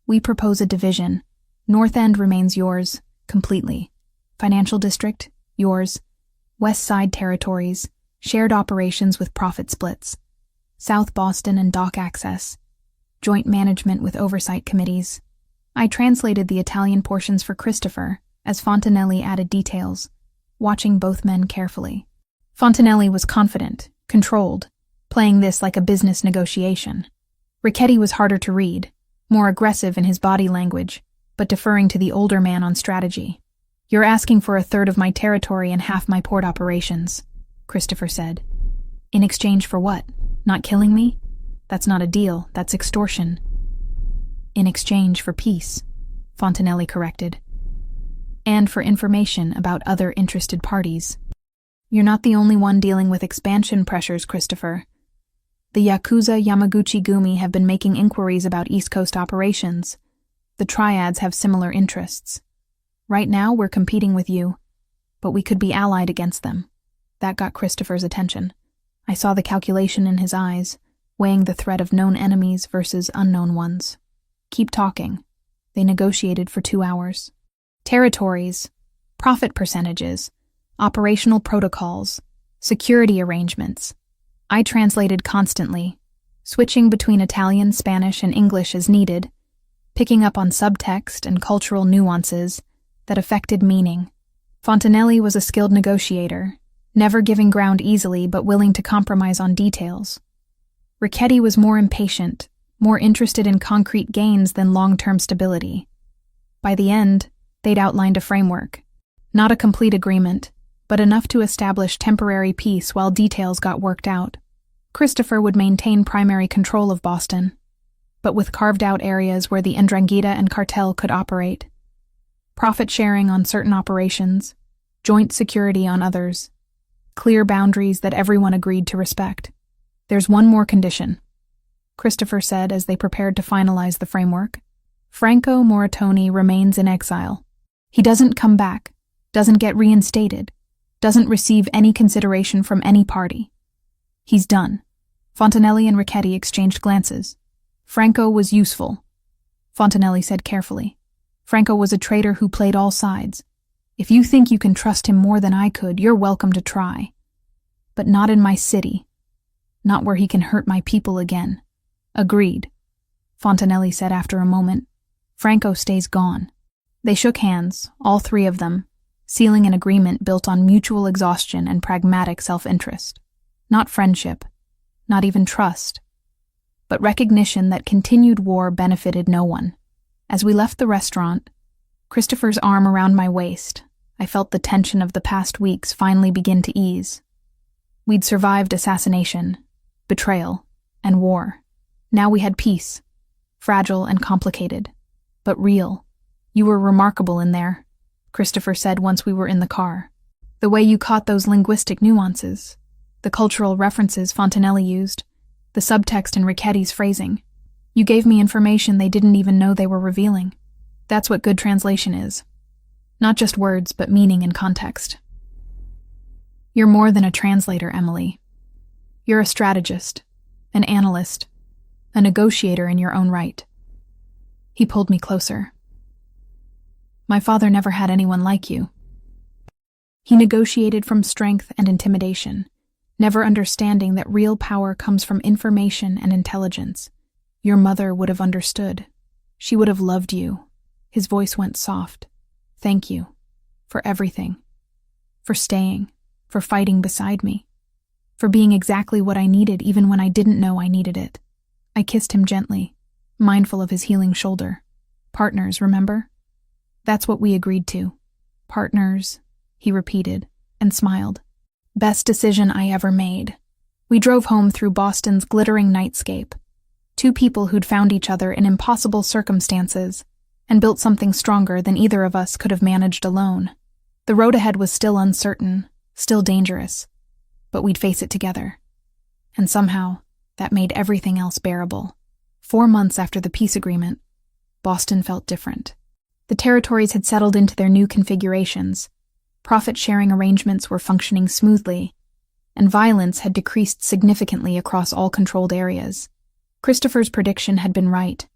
We propose a division. North End remains yours, completely. Financial District, yours. West Side territories, shared operations with profit splits. South Boston and dock access. Joint management with oversight committees. I translated the Italian portions for Christopher, as Fontanelli added details, watching both men carefully. Fontanelli was confident, controlled, playing this like a business negotiation. Richetti was harder to read, more aggressive in his body language, but deferring to the older man on strategy. You're asking for a third of my territory and half my port operations, Christopher said. In exchange for what? Not killing me? That's not a deal, that's extortion. In exchange for peace, Fontanelli corrected. And for information about other interested parties. You're not the only one dealing with expansion pressures, Christopher. The Yakuza Yamaguchi-gumi have been making inquiries about East Coast operations. The triads have similar interests. Right now, we're competing with you, but we could be allied against them. That got Christopher's attention. I saw the calculation in his eyes, weighing the threat of known enemies versus unknown ones. Keep talking. They negotiated for 2 hours. Territories, profit percentages, operational protocols, security arrangements. I translated constantly, switching between Italian, Spanish, and English as needed, picking up on subtext and cultural nuances that affected meaning. Fontanelli was a skilled negotiator, never giving ground easily but willing to compromise on details. Richetti was more impatient, more interested in concrete gains than long-term stability. By the end, they'd outlined a framework. Not a complete agreement, but enough to establish temporary peace while details got worked out. Christopher would maintain primary control of Boston, but with carved-out areas where the 'Ndrangheta and cartel could operate. Profit sharing on certain operations, joint security on others, clear boundaries that everyone agreed to respect. There's one more condition, Christopher said as they prepared to finalize the framework. Franco Moratoni remains in exile. He doesn't come back, doesn't get reinstated, doesn't receive any consideration from any party. He's done. Fontanelli and Richetti exchanged glances. Franco was useful, Fontanelli said carefully. Franco was a traitor who played all sides. If you think you can trust him more than I could, you're welcome to try. But not in my city. Not where he can hurt my people again. Agreed, Fontanelli said after a moment. Franco stays gone. They shook hands, all three of them, sealing an agreement built on mutual exhaustion and pragmatic self-interest. Not friendship, not even trust, but recognition that continued war benefited no one. As we left the restaurant, Christopher's arm around my waist, I felt the tension of the past weeks finally begin to ease. We'd survived assassination, betrayal, and war. Now we had peace, fragile and complicated, but real. You were remarkable in there, Christopher said once we were in the car. The way you caught those linguistic nuances, the cultural references Fontanelli used, the subtext in Richetti's phrasing. You gave me information they didn't even know they were revealing. That's what good translation is. Not just words, but meaning and context. You're more than a translator, Emily. You're a strategist, an analyst, a negotiator in your own right. He pulled me closer. My father never had anyone like you. He negotiated from strength and intimidation, never understanding that real power comes from information and intelligence. Your mother would have understood. She would have loved you. His voice went soft. Thank you. For everything. For staying. For fighting beside me. For being exactly what I needed even when I didn't know I needed it. I kissed him gently, mindful of his healing shoulder. Partners, remember? That's what we agreed to. Partners, he repeated, and smiled. Best decision I ever made. We drove home through Boston's glittering nightscape. Two people who'd found each other in impossible circumstances and built something stronger than either of us could have managed alone. The road ahead was still uncertain, still dangerous, but we'd face it together. And somehow, that made everything else bearable. 4 months after the peace agreement, Boston felt different. The territories had settled into their new configurations. Profit-sharing arrangements were functioning smoothly, and violence had decreased significantly across all controlled areas. Christopher's prediction had been right.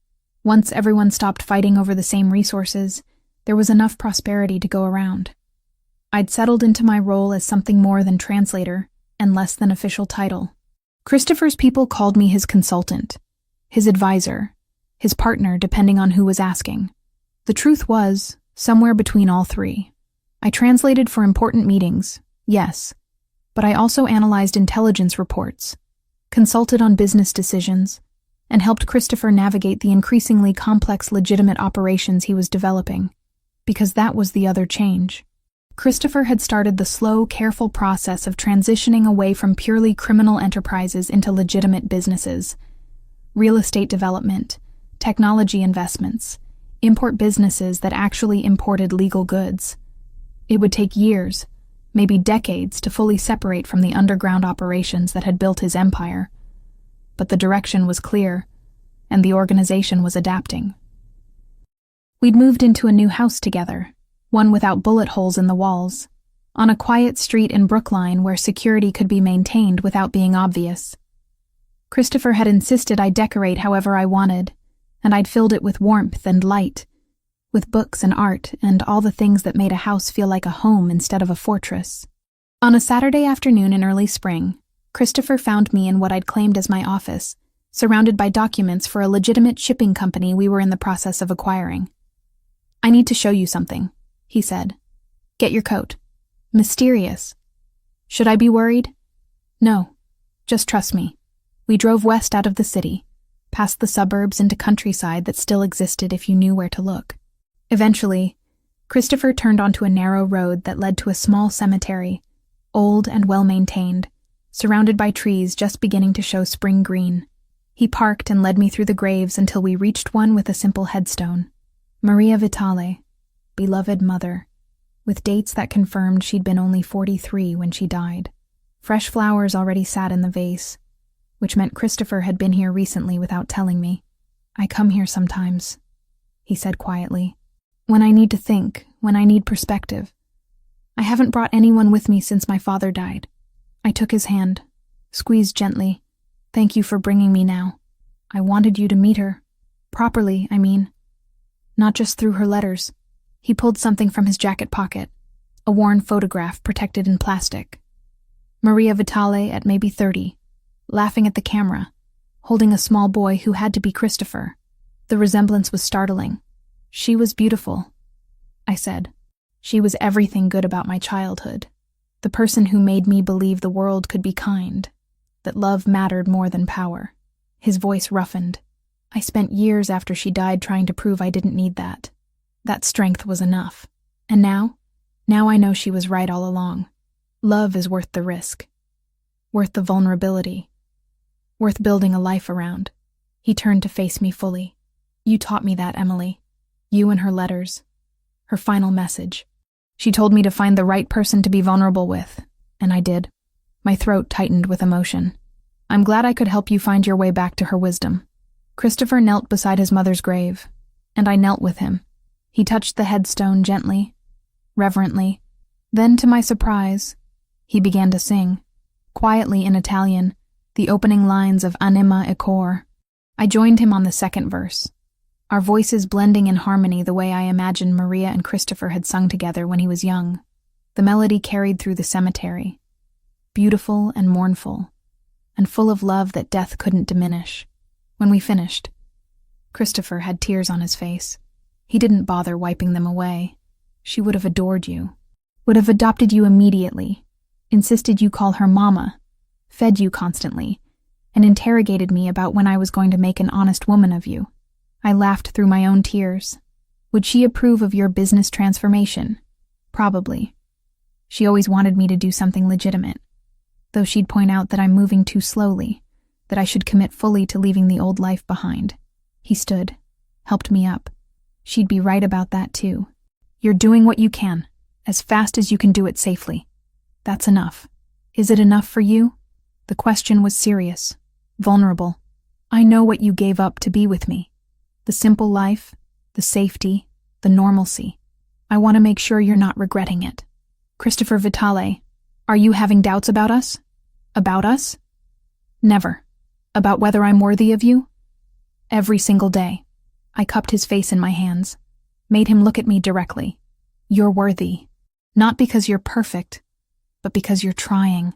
Once everyone stopped fighting over the same resources, there was enough prosperity to go around. I'd settled into my role as something more than translator and less than official title. Christopher's people called me his consultant, his advisor, his partner depending on who was asking. The truth was, somewhere between all three. I translated for important meetings, yes, but I also analyzed intelligence reports, consulted on business decisions, and helped Christopher navigate the increasingly complex legitimate operations he was developing, because that was the other change. Christopher had started the slow, careful process of transitioning away from purely criminal enterprises into legitimate businesses. Real estate development, technology investments, import businesses that actually imported legal goods. It would take years, maybe decades, to fully separate from the underground operations that had built his empire. But the direction was clear, and the organization was adapting. We'd moved into a new house together, one without bullet holes in the walls, on a quiet street in Brookline where security could be maintained without being obvious. Christopher had insisted I decorate however I wanted, and I'd filled it with warmth and light, with books and art and all the things that made a house feel like a home instead of a fortress. On a Saturday afternoon in early spring, Christopher found me in what I'd claimed as my office, surrounded by documents for a legitimate shipping company we were in the process of acquiring. "I need to show you something," he said. "Get your coat." Mysterious. Should I be worried? No. Just trust me. We drove west out of the city, past the suburbs into countryside that still existed if you knew where to look. Eventually, Christopher turned onto a narrow road that led to a small cemetery, old and well-maintained, surrounded by trees just beginning to show spring green. He parked and led me through the graves until we reached one with a simple headstone. Maria Vitale, beloved mother, with dates that confirmed she'd been only 43 when she died. Fresh flowers already sat in the vase, which meant Christopher had been here recently without telling me. "I come here sometimes," he said quietly. "When I need to think, when I need perspective. I haven't brought anyone with me since my father died." I took his hand, squeezed gently. "Thank you for bringing me now. I wanted you to meet her. Properly, I mean. Not just through her letters." He pulled something from his jacket pocket, a worn photograph protected in plastic. Maria Vitale at maybe 30, laughing at the camera, holding a small boy who had to be Christopher. The resemblance was startling. "She was beautiful," I said. "She was everything good about my childhood. The person who made me believe the world could be kind, that love mattered more than power." His voice roughened. "I spent years after she died trying to prove I didn't need that. That strength was enough. And now I know she was right all along. Love is worth the risk, worth the vulnerability, worth building a life around." He turned to face me fully. "You taught me that, Emily. You and her letters. Her final message. She told me to find the right person to be vulnerable with, and I did." My throat tightened with emotion. "I'm glad I could help you find your way back to her wisdom." Christopher knelt beside his mother's grave, and I knelt with him. He touched the headstone gently, reverently. Then, to my surprise, he began to sing, quietly in Italian, the opening lines of Anima e Cor. I joined him on the second verse, our voices blending in harmony the way I imagined Maria and Christopher had sung together when he was young. The melody carried through the cemetery, beautiful and mournful, and full of love that death couldn't diminish. When we finished, Christopher had tears on his face. He didn't bother wiping them away. "She would have adored you, would have adopted you immediately, insisted you call her mama, fed you constantly, and interrogated me about when I was going to make an honest woman of you." I laughed through my own tears. "Would she approve of your business transformation?" "Probably. She always wanted me to do something legitimate, though she'd point out that I'm moving too slowly, that I should commit fully to leaving the old life behind." He stood, helped me up. "She'd be right about that too. You're doing what you can, as fast as you can do it safely. That's enough. Is it enough for you?" The question was serious, vulnerable. "I know what you gave up to be with me. The simple life, the safety, the normalcy. I want to make sure you're not regretting it. Christopher Vitale, are you having doubts about us? About us? Never. About whether I'm worthy of you? Every single day. I cupped his face in my hands, made him look at me directly. You're worthy. Not because you're perfect, but because you're trying.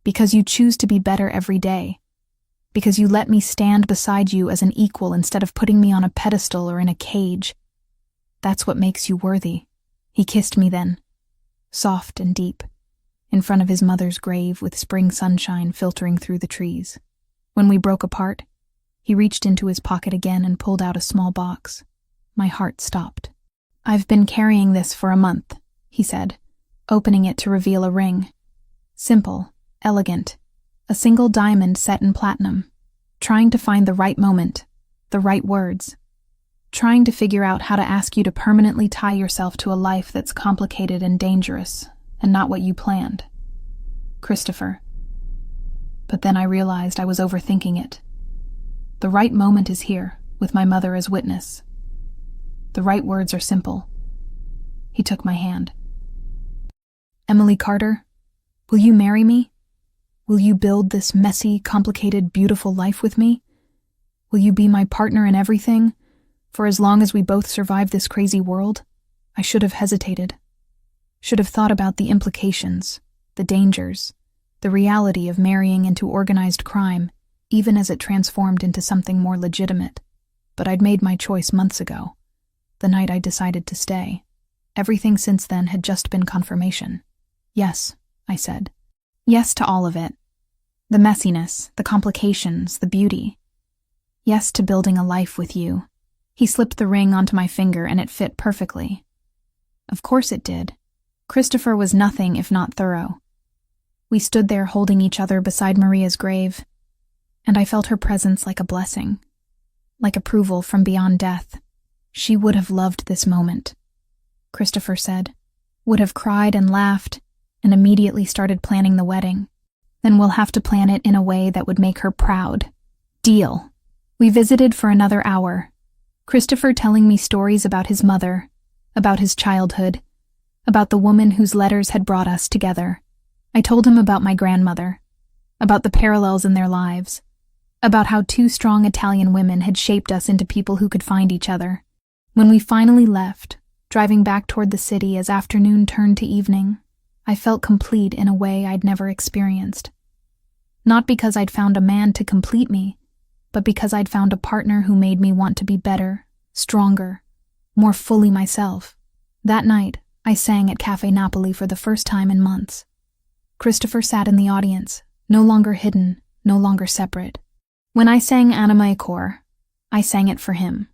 Because you choose to be better every day. Because you let me stand beside you as an equal instead of putting me on a pedestal or in a cage. That's what makes you worthy. He kissed me then, soft and deep, in front of his mother's grave with spring sunshine filtering through the trees. When we broke apart, he reached into his pocket again and pulled out a small box. My heart stopped. I've been carrying this for a month, he said, opening it to reveal a ring. Simple, elegant, a single diamond set in platinum. Trying to find the right moment, the right words. Trying to figure out how to ask you to permanently tie yourself to a life that's complicated and dangerous, and not what you planned. Christopher. But then I realized I was overthinking it. The right moment is here, with my mother as witness. The right words are simple. He took my hand. Emily Carter, will you marry me? Will you build this messy, complicated, beautiful life with me? Will you be my partner in everything? For as long as we both survive this crazy world? I should have hesitated. Should have thought about the implications, the dangers, the reality of marrying into organized crime, even as it transformed into something more legitimate. But I'd made my choice months ago, the night I decided to stay. Everything since then had just been confirmation. Yes, I said. Yes to all of it. The messiness, the complications, the beauty. Yes to building a life with you. He slipped the ring onto my finger and it fit perfectly. Of course it did. Christopher was nothing if not thorough. We stood there holding each other beside Maria's grave, and I felt her presence like a blessing, like approval from beyond death. She would have loved this moment, Christopher said, would have cried and laughed, and immediately started planning the wedding. Then we'll have to plan it in a way that would make her proud. Deal. We visited for another hour, Christopher telling me stories about his mother, about his childhood, about the woman whose letters had brought us together. I told him about my grandmother, about the parallels in their lives, about how two strong Italian women had shaped us into people who could find each other. When we finally left, driving back toward the city as afternoon turned to evening, I felt complete in a way I'd never experienced. Not because I'd found a man to complete me, but because I'd found a partner who made me want to be better, stronger, more fully myself. That night, I sang at Cafe Napoli for the first time in months. Christopher sat in the audience, no longer hidden, no longer separate. When I sang Anima e Cor, I sang it for him,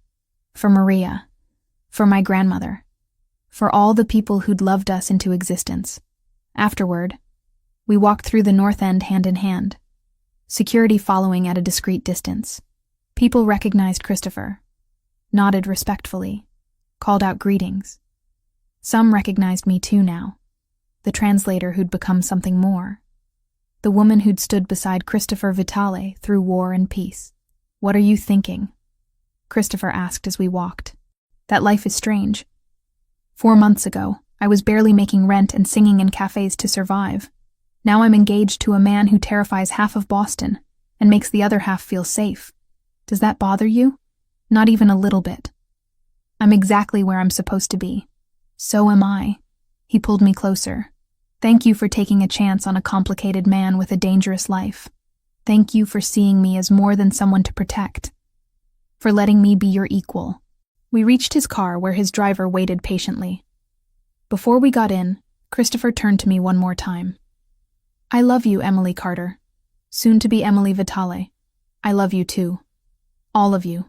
for Maria, for my grandmother, for all the people who'd loved us into existence. Afterward, we walked through the North End hand in hand, security following at a discreet distance. People recognized Christopher, nodded respectfully, called out greetings. Some recognized me too now, the translator who'd become something more, the woman who'd stood beside Christopher Vitale through war and peace. What are you thinking? Christopher asked as we walked. That life is strange. 4 months ago, I was barely making rent and singing in cafes to survive. Now I'm engaged to a man who terrifies half of Boston and makes the other half feel safe. Does that bother you? Not even a little bit. I'm exactly where I'm supposed to be. So am I. He pulled me closer. Thank you for taking a chance on a complicated man with a dangerous life. Thank you for seeing me as more than someone to protect. For letting me be your equal. We reached his car where his driver waited patiently. Before we got in, Christopher turned to me one more time. I love you, Emily Carter. Soon to be Emily Vitale. I love you too. All of you.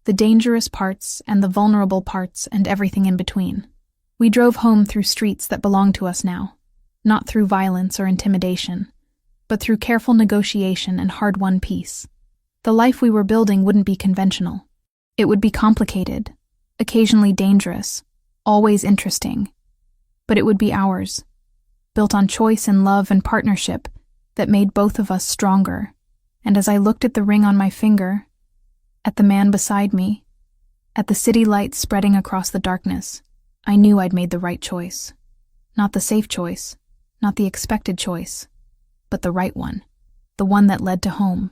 The dangerous parts and the vulnerable parts and everything in between. We drove home through streets that belong to us now, not through violence or intimidation, but through careful negotiation and hard-won peace. The life we were building wouldn't be conventional. It would be complicated, occasionally dangerous, always interesting, but it would be ours, built on choice and love and partnership that made both of us stronger. And as I looked at the ring on my finger, at the man beside me, At the city lights spreading across the darkness, I knew I'd made the right choice. Not the safe choice, not the expected choice, but the right one. The one that led to home,